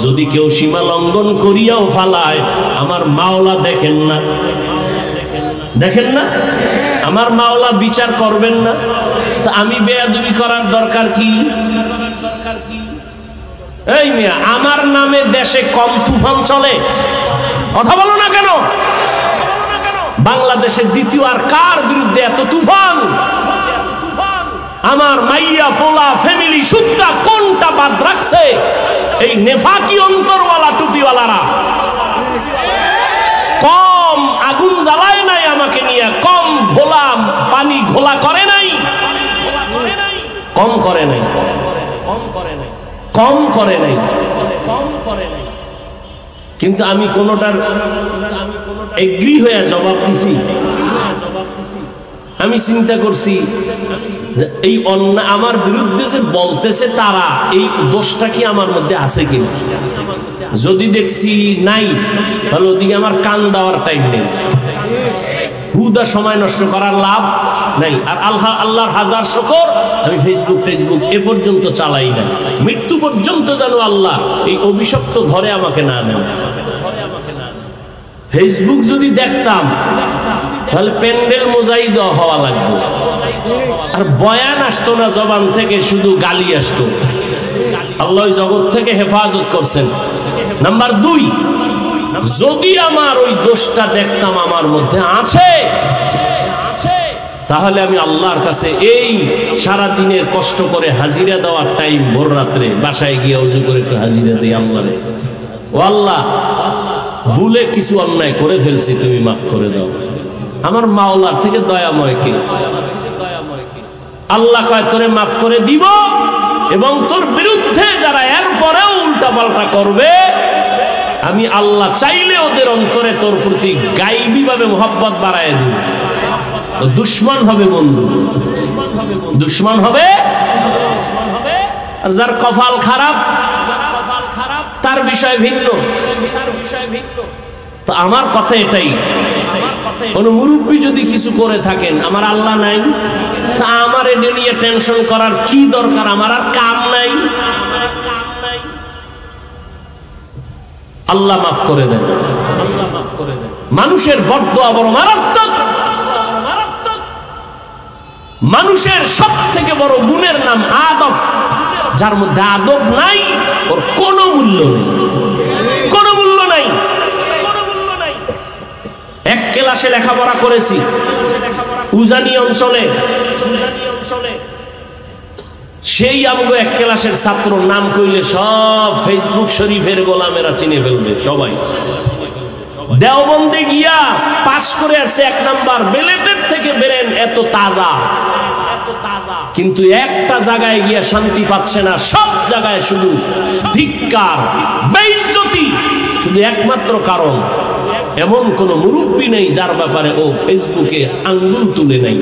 যদি কেউ সীমা লঙ্ঘন করিয়াও ফালায়, আমার মাওলা দেখেন না? দেখেন না? আমার মাওলা বিচার করবেন না? তো আমি বেয়াদবি করার দরকার কি? এই মিয়া, আমার নামে দেশে কম তুফান চলে? কথা বলো না কেন? বাংলাদেশের দ্বিতীয় আর কার বিরুদ্ধে এত তুফান? আমার মাইয়া পোলা ফ্যামিলি সুদ্ধা কোনটা বাদ রাখছে? এই নেফাকি অন্তরওয়ালা টুপিওয়ালারা। কম আগুন জ্বালায় নাই আমাকে নিয়ে, কম ঘোলা পানি ঘোলা করে নাই, কম করে নাই, কম করে নাই। কিন্তু আমি কোনটার এগ্রি হয়ে জবাব দিছি? আমি চিন্তা করছি যে এই অন্যায় আমার বিরুদ্ধে যে বলতেছে তারা, এই দোষটা কি আমার মধ্যে আছে কিনা। যদি দেখছি নাই, তাহলে ওদিকে আমার কান দেওয়ার টাইম নেই, হুদা সময় নষ্ট করার লাভ নাই। আর আল্লাহর হাজার শুকর, আমি ফেসবুক এ পর্যন্ত চালাই না। মৃত্যু পর্যন্ত যেন আল্লাহ এই অভিশপ্ত ঘরে আমাকে না নেন। ফেসবুক যদি দেখতাম, তাহলে প্যান্ডেল মোজাইদ হওয়া লাগবে, আর বয়ান আসতো না জবান থেকে, শুধু গালি আসতো। আল্লাহ জগৎ থেকে হেফাজত করছেন। নাম্বার 2, যদি আমার ওই দোষটা দেখতাম আমার মধ্যে আছে, তাহলে আমি আল্লাহর কাছে এই সারা দিনের কষ্ট করে হাজিরা দেওয়ার টাইম ভোর রাত্রে বাসায় গিয়ে ওযু করে একটু হাজিরা দেই আল্লাহরে, ও আল্লাহ ভুলে কিছু অন্যায় করে ফেলছি, তুমি মাফ করে দাও। আমার মাওলার থেকে দয়াময় কে? আল্লাহ কয় তোরে মাফ করে দিব, এবং তোর বিরুদ্ধে যারা এর পরেও উল্টাপাল্টা করবে আমি আল্লাহ চাইলে ওদের অন্তরে তোর প্রতি গায়বী ভাবে মোহাব্বত বাড়ায় দিব। দুশ্মন হবে বন্ধু, দুশ্মন হবে। আর যার কপাল খারাপ তার বিষয় ভিন্ন। তো আমার কথা এটাই, কোন মুরব্বী যদি কিছু করে থাকেন, আমার আল্লাহ নাই, তা আমার এটা নিয়ে টেনশন করার কি দরকার? আমার আর কাম নাই। আল্লাহ মাফ করে দেন, আল্লাহ মাফ করে দেন। মানুষের বদদুয়া বড় মারাত্মক। মানুষের সব থেকে বড় গুণের নাম আদব। যার মধ্যে আদব নাই ওর কোনো মূল্য নেই, কোনো মূল্য নাই, কোনো মূল্য নাই। এক ক্লাসে লেখাপড়া করেছি উজানি অঞ্চলে, সেই আমগো এক ক্লাসের ছাত্র নাম কইলে সব ফেসবুক শরীফের গোলামেরা চিনে ফেলবে সবাই। দেওবন্দে গিয়া পাশ করে আসছে 1 নাম্বার, বেলেটের থেকে বেরেন এত তাজা, কিন্তু একটা জায়গায় গিয়া শান্তি পাচ্ছে না, সব জায়গায় শুধু ধিক্কার বেইজ্জতি। শুধু একমাত্র কারণ এমন কোন মুরব্বী নেই যার ব্যাপারে ও ফেসবুকে আঙ্গুল তুলে নাই।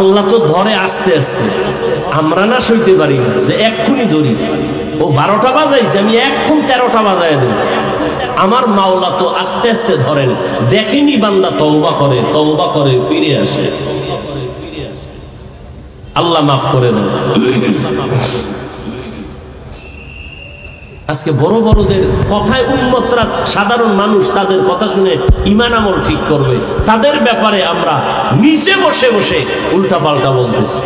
আল্লাহ তো ধরে আস্তে আস্তে, আমরা না সইতে পারি না যে এক্ষুনি ধরি। ও 12টা বাজাইছে, আমি এখন 13টা বাজায় দেব। আমার মাওলা তো আস্তে আস্তে ধরেন, দেখেনি বান্দা তওবা করে, তওবা করে ফিরে আসে। আল্লাহ মাফ করে দেন। আজকে বড় বড়দের কথায় উম্মতরা, সাধারণ মানুষ তাদের কথা শুনে ঈমান আমল ঠিক করবে, তাদের ব্যাপারে আমরা নিচে বসে বসে উল্টাপাল্টা বলতেছি।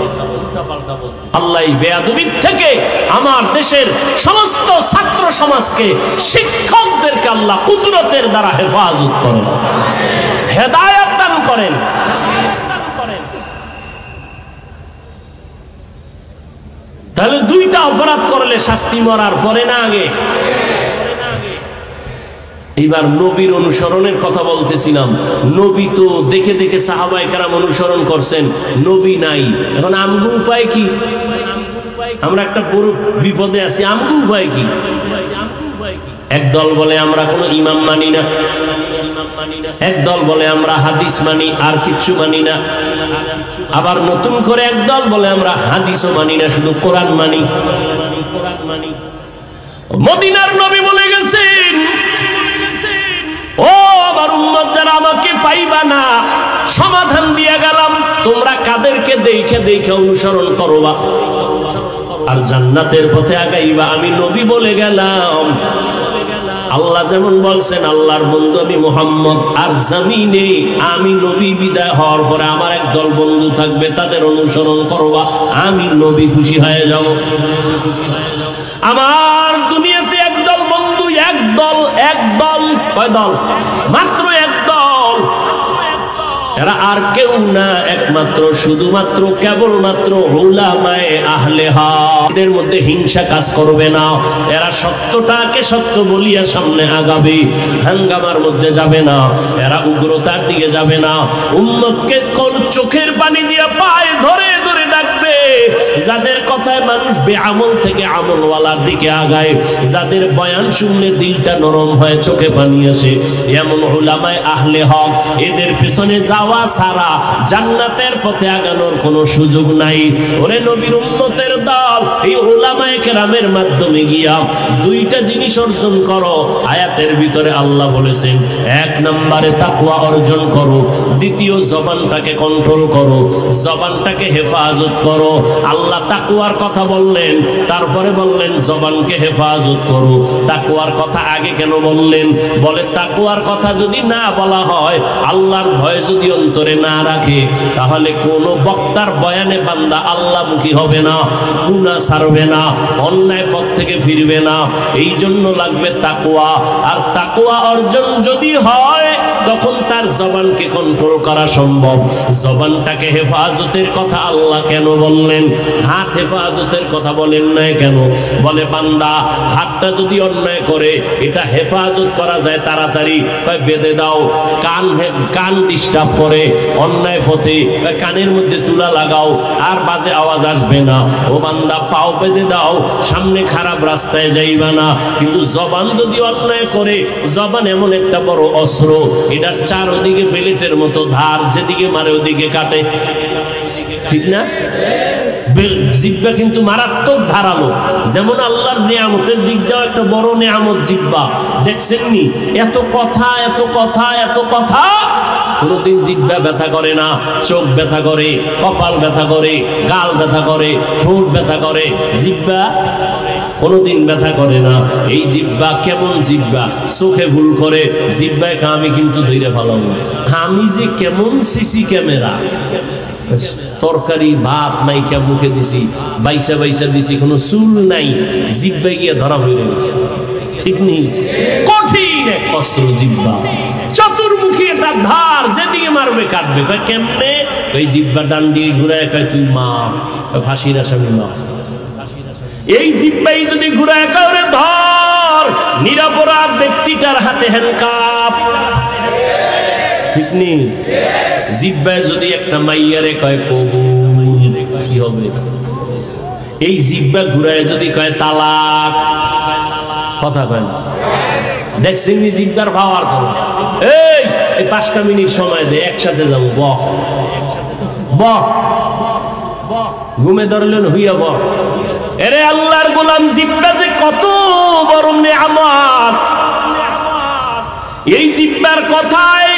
আল্লাহ এই বেয়াদবির থেকে আমার দেশের সমস্ত ছাত্র সমাজকে, শিক্ষকদেরকে আল্লাহ কুদরতের দ্বারা হেফাজত করেন, হেদায়েত দান করেন। তাহলে 2টা অপরাধ করলে শাস্তি মরার পরে না আগে? এবার নবীর অনুসরণের কথা বলতেছিলাম। নবী তো দেখে দেখে সাহাবায়ে কেরাম অনুসরণ করছেন, নবী নাই। এখন আমগো উপায় কি? আমরা একটা বড় বিপদে আছি। আমগো উপায় কি? একদল বলে আমরা কোনো ইমাম মানি না, একদল বলে আমরা হাদিস মানি আর কিচ্ছু মানি না, আবার নতুন করে একদল বলে আমরা হাদিসও মানি না, শুধু কোরআন মানি। মদিনার নবী বলে গেছেন, ও আমার উম্মত যারা আমাকে পাইবা না, সমাধান দিয়ে গেলাম, তোমরা কাদেরকে দেখে দেখে অনুসরণ করবা আর জান্নাতের পথে আগাইবা। আমি নবী বলে গেলাম। আল্লাহ যেমন বলছেন, আল্লাহর বন্ধু আমি মুহাম্মদ, আর জমিনে আমি নবী বিদায় হওয়ার পরে আমার একদল বন্ধু থাকবে, তাদের অনুসরণ করবা, আমি নবী খুশি হয়ে যাব। আমার দুনিয়াতে একদল বন্ধু, একদল, কয় দল? মাত্র একদল। এরা আর কেউ না, একমাত্র শুধুমাত্র কেবলমাত্র উলামায়ে আহলে হক। এদের মধ্যে হিংসা কাজ করবে না, এরা সত্যটাকে সত্য বলিয়া সামনে আগাবে, হাঙ্গামার মধ্যে যাবে না, এরা উগ্রতার দিকে যাবে না, উম্মতকে কোন চোখের পানি দিয়ে পায়ে ধরে ধরে ডাকবে। যাদের কথায় মানুষ বেআমল থেকে আমলওয়ালার দিকে আগায়, যাদের বয়ান শুনলে দিলটা নরম হয়, চোখে পানি আসে, এমন উলামায়ে আহলে হক। এদের পিছনে যাওয়া ছাড়া জান্নাতের পথে আগানোর কোনো সুযোগ নাই। ওরে নবীর উম্মতের দল, এই উলামায়ে কেরামের মাধ্যমে গিয়া 2টা জিনিস অর্জন করো। আয়াতের ভিতরে আল্লাহ বলেছেন, 1 নম্বরে তাকওয়া অর্জন করো, দ্বিতীয় জবানটাকে কন্ট্রোল করো, জবানটাকে হেফাজত করো। আল্লাহ তাকওয়ার কথা বললেন, তারপরে বললেন জবানকে হেফাজত করো। তাকওয়ার কথা আগে কেন বললেন? বলে তাকওয়ার কথা যদি না বলা হয়, আল্লাহর ভয় যদি অন্তরে না রাখে, তাহলে কোন বক্তার বয়ানে বান্দা আল্লাহমুখী হবে না, গুনাহ ছাড়বে না, অন্যায় পথ থেকে ফিরবে না। এই জন্য লাগবে তাকওয়া। আর তাকওয়া অর্জন যদি হয় তখন তার জবানকে কন্ট্রোল করা সম্ভব। জবানটাকে হেফাজতের কথা আল্লাহ কেন বললেন? হাত হেফাজতের কথা বলেন না কেন? বলে বান্দা হাতটা যদি অন্যায় করে এটা হেফাজত করা যায় তাড়াতাড়ি, বেঁধে দাও। কান ডিস্টার্ব করে অন্যায় পথে, কানের মধ্যে তুলা লাগাও, আর বাজে আওয়াজ আসবে না। ও বান্দা পাও বেঁধে দাও, সামনে খারাপ রাস্তায় যাইবা না। কিন্তু জবান যদি অন্যায় করে, জবান এমন একটা বড় অস্ত্র, এটার চারদিকে বেলেটের মতো ধার, যেদিকে মারে ওদিকে কাটে, ঠিক না? জিহ্বা কিন্তু মারাত্মক ধারালো। যেমন আল্লাহর নিয়ামতের দিক দাও একটা বড় নিয়ামত জিহ্বা, দেখছেননি? এত কথা এত কথা এত কথা, কোনদিন জিহ্বা ব্যথা করে না। চোখ ব্যথা করে, কপাল ব্যথা করে, গাল ব্যথা করে, ঠোঁট ব্যথা করে, জিহ্বা কোনদিন ব্যথা করে না। এই জিহ্বা কেমন জিহ্বা, চোখে ভুল করে জিহ্বায় আমি কিন্তু ধরে ফেলাম। আমি যে কেমন সিসি ক্যামেরা, তরকারি ভাত মাইকা মুখে দিছি, বাইসা বাইসা দিছি, কোনো চুল নাই, জিহ্বায় গিয়ে ধরা হয়ে গেছে, ঠিক নেই? কঠিন এক অস্ত্র জিহ্বা, চতুর্মুখী একটা ধার, যেদিকে মারবে কাটবে। কেমনে? ওই জিহ্বা ডান দিয়ে ঘুরায় কয় তুই মা, ফাঁসির আসামি মা। এই জিহ্বাই যদি ঘুরায় কাউরে ধর, নিরপরাধ ব্যক্তিটার হাতে হ্যান্ডকাপ, ঠিক নেই? জিহ্বায় যদি একটা মাইয়ারে কয় কবুল, কি হবে? এই জিহ্বা ঘুরায় যদি কয় তালাক, কথা কয় না? দেখছেন জিহ্বার পাওয়ার কম। এই 5টা মিনিট সময় দে, একসাথে যাবো, বহ বহ, ঘুমে ধরলেন হইয়া বহ। এরে আল্লাহর গোলাম, জিহ্বা যে কত বড় নিয়ামত। এই জিহ্বার কথায়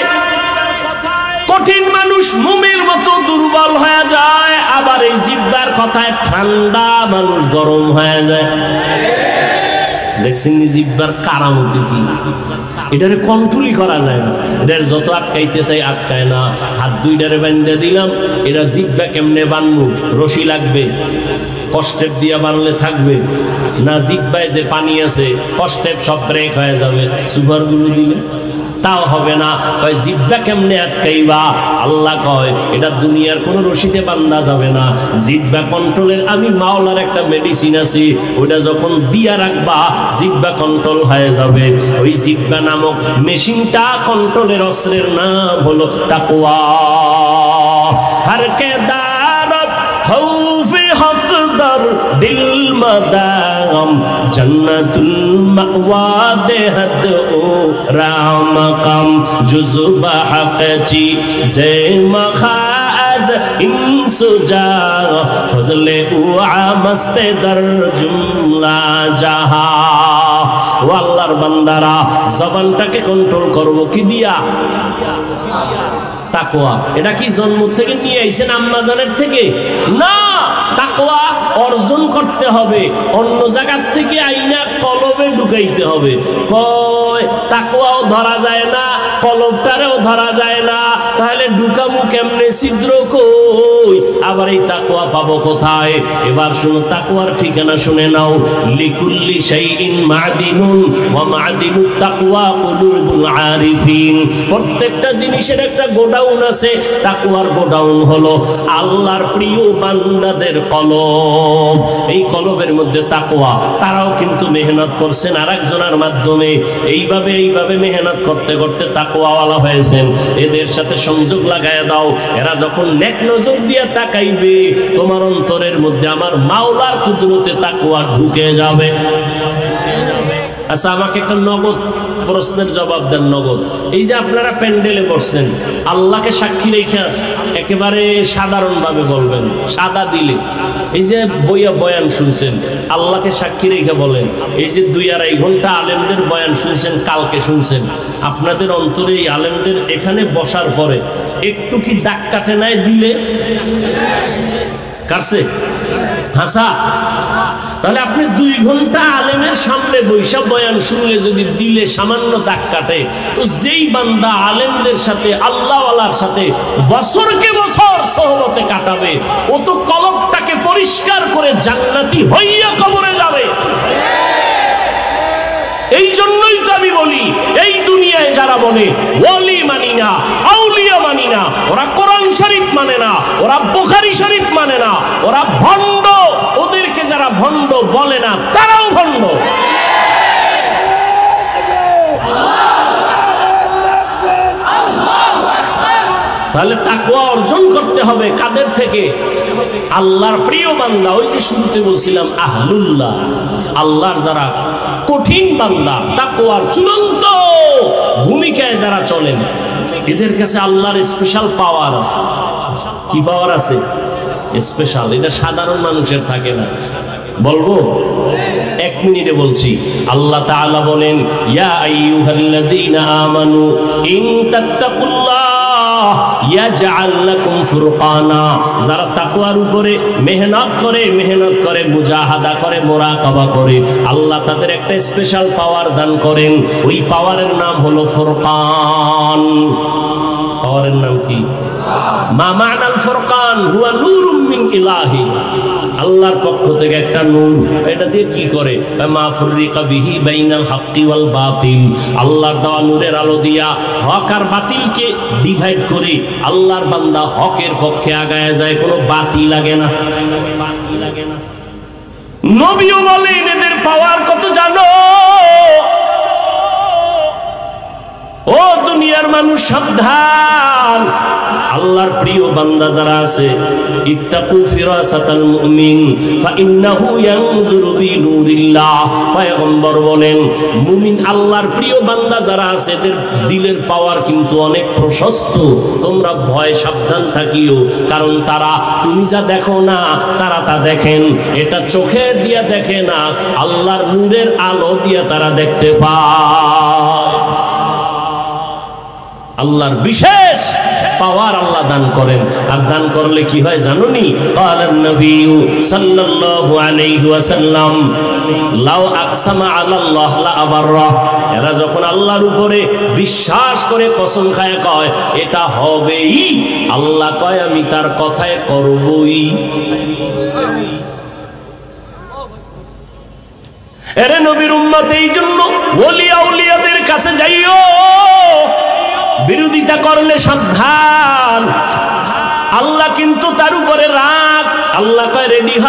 কঠিন মানুষ মোমের মতো দুর্বল হয়ে যায়, আবার এই জিহ্বার কথায় ঠান্ডা মানুষ গরম হয়ে যায়। দেখছেন জিহ্বার কারামতি কি? এটারে কন্ট্রোলই করা যায় না। এটার যত আটকাইতে চাই আটকায় না। হাত দুইটারে বান্ধে দিলাম, এটা জিহ্বা কেমনে বানবো? রশি লাগবে, কষ্টেপ দিয়া বানলে থাকবে না। জিহ্বায় যে পানি আছে, কষ্টেপ সব ব্রেক হয়ে যাবে, সুপার গুলো দিলে তাও হবে না। কয় জিহ্বা কেমনে আটকাইবা? আল্লাহ কয় এটা দুনিয়ার কোন রশিতে বান্ধা যাবে না। জিহ্বা কন্ট্রোলের আমি মাওলার একটা মেডিসিন আছে, ওটা যখন দিয়া রাখবা জিহ্বা কন্ট্রোল হয়ে যাবে। ওই জিহ্বা নামক মেশিনটা কন্ট্রোলের অস্ত্রের নাম হলো তাকওয়া। হর কে দারত খৌফে হক দর দিল মদাম, জন্নতুল মাওয়া দেহদ ও রাম কাম, জুজবা হকচি জে মখাদ ইনসুজা, ফজলে উআ মস্তে দর জুমলা জাহা। ও আল্লাহর বান্দারা, জবানটাকে কন্ট্রোল করব কি দিয়া? তাকওয়া। এটা কি জন্ম থেকে নিয়ে আইছেন আম্মাজানের থেকে? না, তাকওয়া অর্জন করতে হবে, অন্য জায়গার থেকে আইনা কলবে ঢুকাইতে হবে। কয় তাকওয়াও ধরা যায় না, কলবটারেও ধরা যায় না, তাহলে ঢুকামু কেমনে? ছিদ্র কই? আবার এই তাকওয়া পাবো কোথায়? এবার শুনো তাকওয়ার ঠিকানা শুনে নাও। লিকুল্লি শাইইন মাদিনুন ওয়া মাদিনুত তাকওয়া কুলুবুল আরিফিন। প্রত্যেকটা জিনিসের একটা গোডাউন আছে, তাকওয়ার গোডাউন হলো আল্লাহর প্রিয় বান্দাদের কলব। এই কলবের মধ্যে তাকওয়া। তারাও কিন্তু মেহনত করছেন আরেকজনের মাধ্যমে। এইভাবে এইভাবে মেহনত করতে করতে তাকওয়াওয়ালা হয়েছেন। এদের সাথে সংযোগ লাগায় দাও। এরা যখন নেক নজর দিয়ে তাকাইবে, তোমার অন্তরের মধ্যে আমার মাওলার কুদরতে তাকওয়া ঢুকে যাবে। আচ্ছা, আমাকে একটা নগদ প্রশ্নের জবাব দেন। নগদ, এই যে আপনারা প্যান্ডেলে বসছেন, আল্লাহকে সাক্ষী রেখে একেবারে সাধারণভাবে বলবেন, সাদা দিলে। এই যে বয়ান শুনছেন, আল্লাহকে সাক্ষী রেখে বলেন। এই যে 2-2.5 ঘন্টা আলেমদের বয়ান শুনছেন, কালকে শুনছেন, আপনাদের অন্তরে এই আলেমদের এখানে বসার পরে একটু কি দাগ কাটে নাই দিলে? কাটছে? হাসা। তাহলে আপনি 2 ঘন্টা আলেমের সামনে বৈশা বয়ান শুনলে যদি দিলে সামান্য দাগ কাটে, তো যেই বান্দা আলেমদের সাথে আল্লাহওয়ালার সাথে বছরকে বছর সোহবতে কাটাবে, ও তো কলবটাকে পরিষ্কার করে জান্নাতি হইয়া কবরে যাবে। এই জন্যই তো আমি বলি, এই দুনিয়ায় যারা বলে ওয়ালি মানি না, আউলিয়া মানি না, ওরা কোরআন শরীফ মানে না, ওরা বুখারী শরীফ মানে না, ওরা ভণ্ড। ওদেরকে যারা ভণ্ড বলে না তারাও ভণ্ড। তাহলে তাকওয়া অর্জন করতে হবে কাদের থেকে? আল্লাহর প্রিয় বান্দা। ওই যে শুরুতে বলছিলাম আহলুল্লাহ, আল্লাহর যারা কঠিন বান্দা, তাকওয়ার চূড়ান্ত ভূমিকায় যারা চলেন, এদের কাছে আল্লাহর স্পেশাল পাওয়ার আছে। কি পাওয়ার আছে? স্পেশাল। এটা সাধারণ মানুষের থাকে না। বলবো? 1 মিনিটে বলছি। আল্লাহ তাআলা বলেন, ইয়া আইয়ুহাল্লাযীনা আমানু ইন তাত্তাকুল্লাহ ইয়াজআল লাকুম ফুরকানা। যারা তাকওয়ার উপরে মেহনত করে, মুজাহাদা করে, মুরাকাবা করে, আল্লাহ তাদের একটা স্পেশাল পাওয়ার দান করেন। ওই পাওয়ারের নাম হলো ফুরকান। পাওয়ারের নাম কি? মা মা'নাল ফুরকান হুয়া নূরুম মিন ইলাহি। আল্লাহর পক্ষ থেকে একটা নূর। এটা দিয়ে কি করে? মা ফুররিকা বিহি বাইনাল হাক্কি ওয়াল বাতিল। আল্লাহর দেওয়া নূরের আলো দিয়া হক আর বাতিলকে ডিভাইড করে আল্লাহর বান্দা হকের পক্ষে আগায় যায়, কোনো বাতিল লাগে না। নবীও বলেন এদের পাওয়ার কত জানো? ও দুনিয়ার মানুষ সাবধান, আল্লাহর প্রিয় বান্দা যারা আছে, ইত্তাকু ফিরাসাতাল মুমিন ফাইন্নাহু ইয়ানজুরু বিনুরিল্লাহ। পয়গম্বর বলেন মুমিন আল্লাহর প্রিয় বান্দা যারা আছে এদের দিলের পাওয়ার কিন্তু অনেক প্রশস্ত। তোমরা ভয় সাবধান থাকিও, কারণ তারা তুমি যা দেখো না তারা তা দেখেন। এটা চোখে দিয়া দেখে না, আল্লাহর নূরের আলো দিয়া তারা দেখতে পায়। আল্লাহর বিশেষ পাওয়ার আল্লাহ দান করেন। আর দান করলে কি হয় জানোনি? ক্বালান নবী সাল্লাল্লাহু আলাইহি ওয়াসাল্লাম লাউ আকসামা আলাল্লাহ লা আবাররা। এরা যখন আল্লাহর উপরে বিশ্বাস করে কসম খায়, কয় এটা হবেই, আল্লাহ কয় আমি তার কথায় করবই। এরে নবীর উম্মত, এই জন্য ওলি আউলিয়াদের কাছে যাইও, বিরোধিতা করলে সাবধান। আল্লাহ কিন্তু তার উপরে রাগ। আল্লাহ কয় রেডি হ,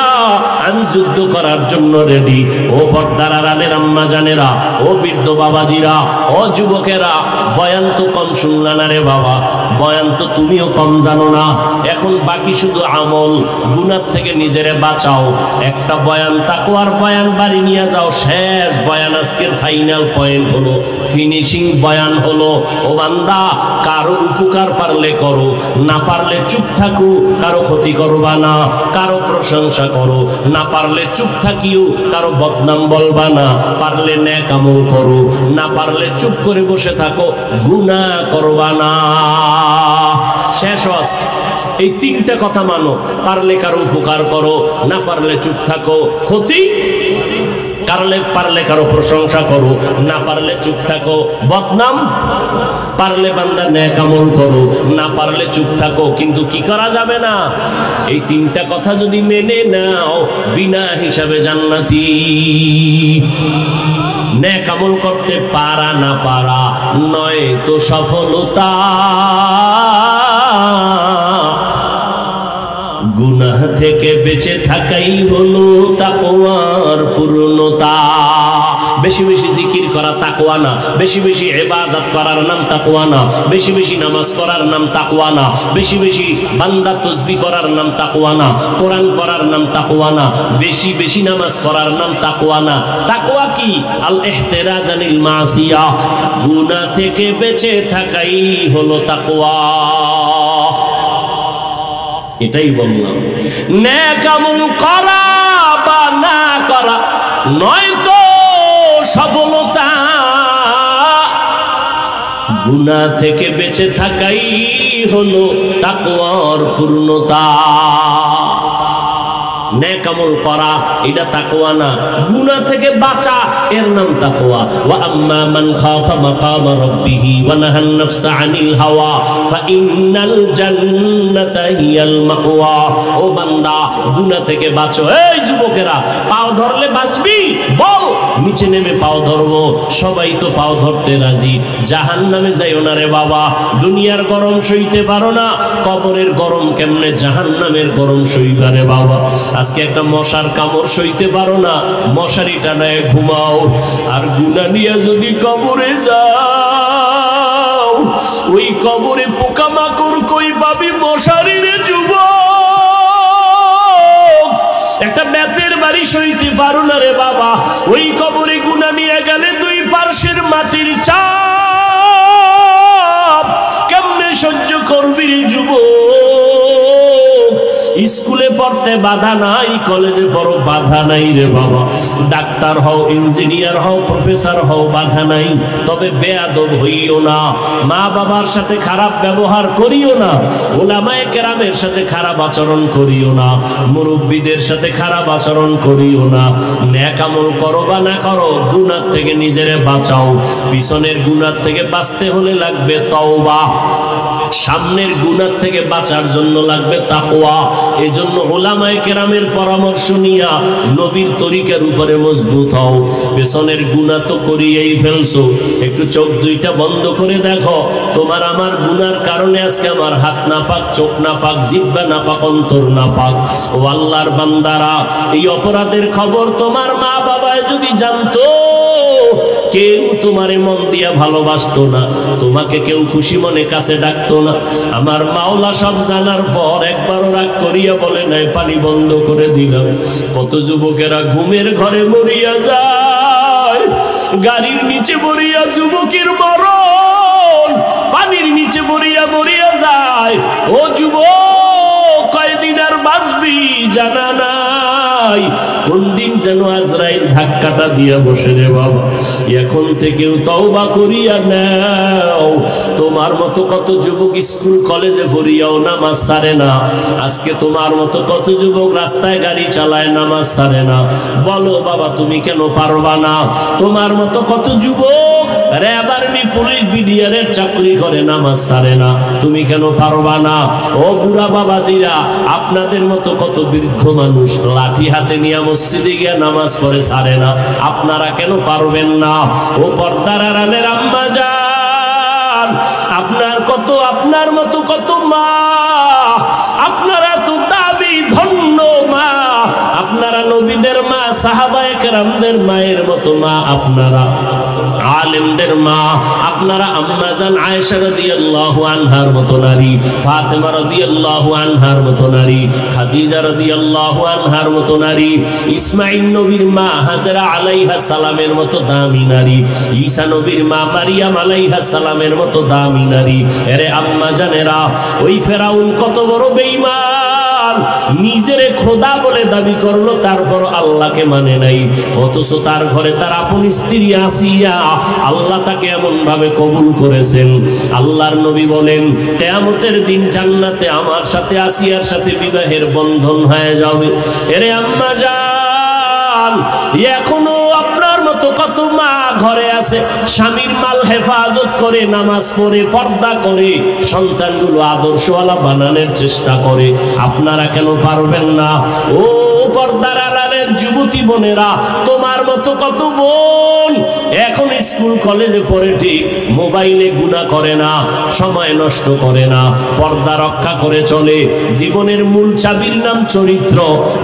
আমি যুদ্ধ করার জন্য রেডি। ও পর্দার আড়ালের আম্মা জানেরা, ও বৃদ্ধ বাবাজিরা, ও যুবকেরা, বয়ান তো কম শুনলা না রে বাবা, বয়ান তো তুমিও কম জানো না। এখন বাকি শুধু আমল, গুনাহ থেকে নিজেরে বাঁচাও। একটা বয়ান, তাকওয়ার বয়ান বাড়ি নিয়ে যাও। শেষ বয়ান, আজকের ফাইনাল পয়েন্ট হলো, ফিনিশিং বয়ান হলো, ও বান্দা কারো উপকার পারলে করো, না পারলে চুপ থাকো, কারো ক্ষতি করবা না, কারো প্রশংসা করো, না পারলে চুপ থাকিও, কারো বদনাম বলবা না, পারলে নেক আমল করো, না পারলে চুপ করে বসে থাকো, গুনাহ করবা না। শেষ হস। এই 3টা কথা মানো। পারলে কারো উপকার করো, না পারলে চুপ থাকো, ক্ষতি পারলে কারো প্রশংসা করো, না পারলে চুপ থাকো, বদনাম, পারলে বান্দা নেক আমল করো, না পারলে চুপ থাকো। কিন্তু কি করা যাবে না? এই 3টা কথা যদি মেনে নাও, বিনা হিসাবে জান্নাতি। নেক আমল করতে পারা না পারা নয় তো সফলতা, গুনাহ থেকে বেঁচে থাকাই হলো তাকওয়ার পূর্ণতা। বেশি বেশি জিকির করা তাকওয়া না, বেশি বেশি ইবাদত করার নাম তাকওয়া না, বেশি বেশি নামাজ পড়ার নাম তাকওয়া না, বেশি বেশি বান্দা তাসবিহ করার নাম তাকওয়া না, কোরআন পড়ার নাম তাকওয়া না, বেশি বেশি নামাজ পড়ার নাম তাকওয়া না। তাকওয়া কি? আল ইহতিরাজ আনিল মাসিয়া, গুনাহ থেকে বেঁচে থাকাই হলো তাকওয়া। এটাই বললাম। নেক আমল করা বা না করা নয় তো সফলতা, গুনাহ থেকে বেঁচে থাকাই হলো তাকওয়ার পূর্ণতা। নেক আমল করা এটা তাকওয়া না, গুনাহ থেকে বাঁচা এর নাম তাকওয়া। ওয়া আম্মা মান খাফা মাকামা রাব্বিহি ওয়া নাহান নাফসা আনিল হাওয়া ফাইন্নাল জান্নাতা হিয়াল মাওয়া। ও বান্দা, গুনাহ থেকে বাঁচো। এই যুবকেরা, পাও ধরলে বাঁচবি, বল নিচে নেমে পাও ধরবো। সবাই তো পাও ধরতে রাজি। জাহান্নামে যাইও না রে বাবা, দুনিয়ার গরম সইতে পারো না, কবরের গরম কেমনে জাহান্নামের গরম সইবা রে বাবা। আজকে একটা মশার কামড় সইতে পারো না, মশারি টানায় ঘুমাও। আর গুনাহ নিয়ে যদি কবরে যাও, ওই কবরে পোকামাকড় কই পাবি মশারি রে যুবক। একটা বেতের বাড়ি সইতে পারো না রে বাবা, ওই কবরে গুনাহ নিয়ে গেলে দুই পার্শ্বের মাটির চাপ কেমনে সহ্য করবি রে যুবক। স্কুলে পড়তে বাধা নাই, কলেজে পড়ো বাধা নাই রে বাবা। ডাক্তার হও, ইঞ্জিনিয়ার হও, প্রফেসর হও, বাধা নাই। তবে বেয়াদব হইও না, মা বাবার সাথে খারাপ ব্যবহার করিও না, উলামায়ে কেরামের সাথে খারাপ আচরণ করিও না, মুরব্বীদের সাথে খারাপ আচরণ করিও না। নেক আমল করো বা না করো, গুনাহ থেকে নিজেরে বাঁচাও। পিছনের গুনাহ থেকে বাঁচতে হলে লাগবে তওবা, সামনের গুনাহ থেকে বাঁচার জন্য লাগবে তাকওয়া। এজন্য উলামায়ে কেরামের পরামর্শ নিয়া নবীর তরিকার উপরে মজবুত হও। পেছনের গুনাহ তো করিয়েই ফেলছো, একটু চোখ দুইটা বন্ধ করে দেখো, তোমার আমার গুনার কারণে আজকে আমার হাত না পাক, চোখ না পাক, জিহ্বা না পাক, অন্তর না পাক। ও আল্লাহর বান্দারা, এই অপরাধের খবর তোমার মা বাবায় যদি জানতো, কেউ তোমারে মন দিয়া ভালোবাসতো না, তোমাকে কেউ খুশি মনে কাছে ডাকতো না। আমার মাওলা সব জানার পর একবারও রাগ করিয়া বলে নাই পানি বন্ধ করে দিলাম। কত যুবকেরা ঘুমের ঘরে মরিয়া যায়, গাড়ির নিচে মরিয়া যুবকের মরণ, পানির নিচে মরিয়া যায়। ও যুবক, কয়দিন আর বাঁচবি জানা নাই, কোন দিন যেন আজরাইল ধাক্কাটা দিয়া বসে রে বাবা। এখন থেকেও তওবা করিয়া নাও। তোমার মতো কত যুবক স্কুল কলেজে পড়িয়াও নামাজ ছাড়ে না। আজকে তোমার মতো কত যুবক রাস্তায় গাড়ি চালায়, নামাজ ছাড়ে না। বলো বাবা, তুমি কেন পারবা না? তোমার মতো কত যুবক র্যাব, আর্মি, পুলিশ, বিডিআরের চাকরি করে, নামাজ ছাড়ে না। তুমি কেন পারবা না? ও বুড়া বাবাজিরা, আপনাদের মতো কত বৃদ্ধ মানুষ লাঠি হাতে নিয়ে মসজিদে গিয়ে নামাজ পড়ে, ছাড়ে না। আপনারা কেন পারবেন না? ও পর্দার আড়ালের আম্মা জান, আপনার মতো কত মা, আপনারা তো দাবি ধন্য মা, আপনারা নবীদের মা, সাহাবায়ে কেরামদের মায়ের মতো মা, আপনারা আলেমদের মা, আপনারা আম্মা জান আয়েশা রাদিয়াল্লাহু আনহার মতো নারী, ফাতেমা রাদিয়াল্লাহু আনহার মতো নারী, খাদিজা রাদিয়াল্লাহু আনহার মতো নারী, ইসমাঈল নবীর মা হাজরা আলাইহা সালামের মতো দামি নারী, ঈসা নবীর মা মারিয়াম আলাইহা সালামের মতো দামি নারী। এরে আম্মা জানেরা, ওই ফেরাউন কত বড় বেঈমান, নিজেরে খোদা বলে দাবি করলো, তারপর আল্লাহকে মানে নাই। অথচ তার ঘরে তার আপন স্ত্রী আসিয়া, আল্লাহ তাকে এমন ভাবে কবুল করেছেন। আল্লাহর নবী বলেন, কিয়ামতের দিন জান্নাতে আমার সাথে আসিয়ার সাথে বিবাহের বন্ধন হয়ে যাবে। এরে আম্মা জান, এখনো আপনার মতো কত মা ঘরে আছে, স্বামীর মাল হেফাজত করে, নামাজ পড়ে, পর্দা করে, সন্তানগুলো আদর্শওয়ালা বানানোর চেষ্টা করে। আপনারা কেন পারবেন না? ও পর্দার আড়ালের যুবতী বোনেরা, তোমার মতো কত বোন এখন স্কুল কলেজে পড়ে, ঠিক মোবাইলে গুনাহ করে না, সময় নষ্ট করে না, পর্দা রক্ষা করে চলে। জীবনের মূল চাবির নাম চরিত্র।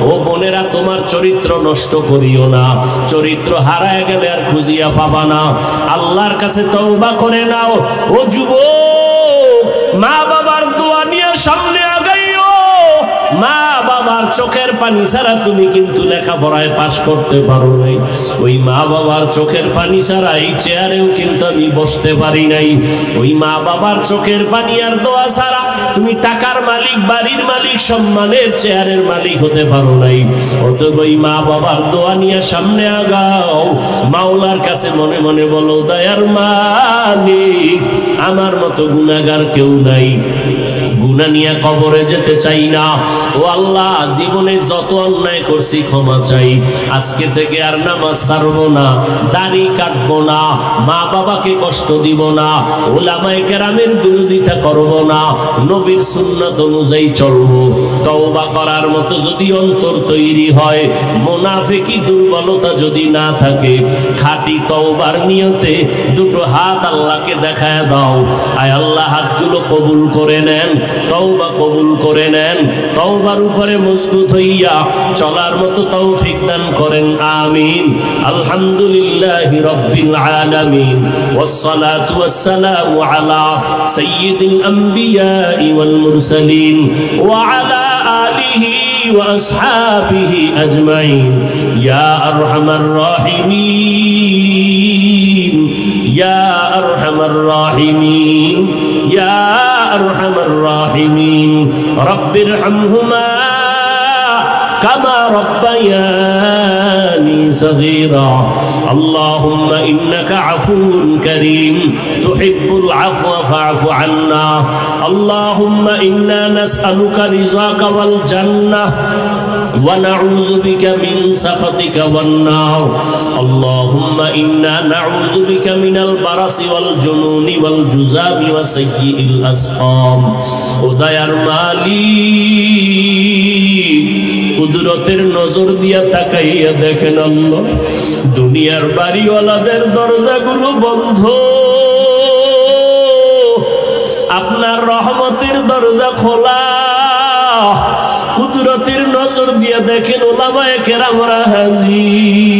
ও বোনেরা, তোমার চরিত্র নষ্ট করিও না। চরিত্র হারায় গেলে আর খুঁজিয়া পাবা না। আল্লাহর কাছে তওবা করে নাও। ও যুবক, মা বাবার দোয়া নিয়ে সামনে আগাইও। মা বাবার চোখের পানি ছাড়া তুমি কিন্তু লেখাপড়ায় পাশ করতে পারো নাই। ওই মা বাবার চোখের পানি ছাড়া এই চেয়ারেও কিন্তু আমি বসতে পারি নাই। ওই মা বাবার চোখের পানি আর দোয়া ছাড়া তুমি টাকার মালিক, বাড়ির মালিক, সম্মানের চেয়ারের মালিক হতে পারো নাই। অতএব ওই মা বাবার দোয়া নিয়ে সামনে আগাও। মাওলার কাছে মনে মনে বলো, দয়ার মালিক, আমার মতো গুনাহগার কেউ নাই। গুনাহ নিয়ে কবরে যেতে চাই না। ও আল্লাহ, জীবনে যত অন্যায় করছি ক্ষমা চাই। আজকে থেকে আর নামাজ ছাড়বো না, দাড়ি কাটবো না, মা বাবাকে কষ্ট দিব না, উলামায়ে কেরামের বিরোধিতা করব না, নবীর সুন্নাত অনুযায়ী চলবো। তওবা করার মতো যদি অন্তর তৈরি হয়, মুনাফিকি দুর্বলতা যদি না থাকে, খাঁটি তওবার নিয়তে দুটো হাত আল্লাহকে দেখায় দাও। আয় আল্লাহ, হাতগুলো কবুল করে নেন, তওবা কবুল করে নেন, তওবার উপরে মজবুত হইয়া চলার মতো তৌফিক দান করেন। আমিন। আলহামদুলিল্লাহি রাব্বিল আলামিন, ওয়াসসালাতু ওয়াসসালামু আলা সাইয়্যিদিল আমবিয়াই ওয়াল মুরসালিন ওয়া আলা আলিহি ওয়া আসহাবিহি আজমাইন। ইয়া আরহামার রাহিমিন, ইয়া আরহামার রাহিমিন, ইয়া আরহামার রাহিমিন। রব্বিরহামহুমা কামা রব্বায়ানি সগীরা। আল্লাহুম্মা ইন্নাকা আফুউন কারীম তুহিব্বুল আফওয়া ফা'ফু আন্না। আল্লাহুম্মা ইন্না নাসআলুকা রিযাকা ওয়াল জান্নাহ ওয়া নাউযু বিকা মিন সাখাতিকা ওয়ান নার। আল্লাহুম্মা ইন্না নাউযু বিকা মিনাল বারাসি ওয়াল জুনুনি ওয়াল জুযামি ওয়া সাইয়্যিল আসকাম। ও দয়ার মালিক, কুদরতের নজর দিয়া তাকাইয়া দেখেন আল্লাহ, দুনিয়ার বাড়িওয়ালাদের দরজাগুলো বন্ধ, আপনার রহমতের দরজা খোলা। কুদরতের নজর দিয়া দেখেন উলামায়ে কেরামরা হাজির।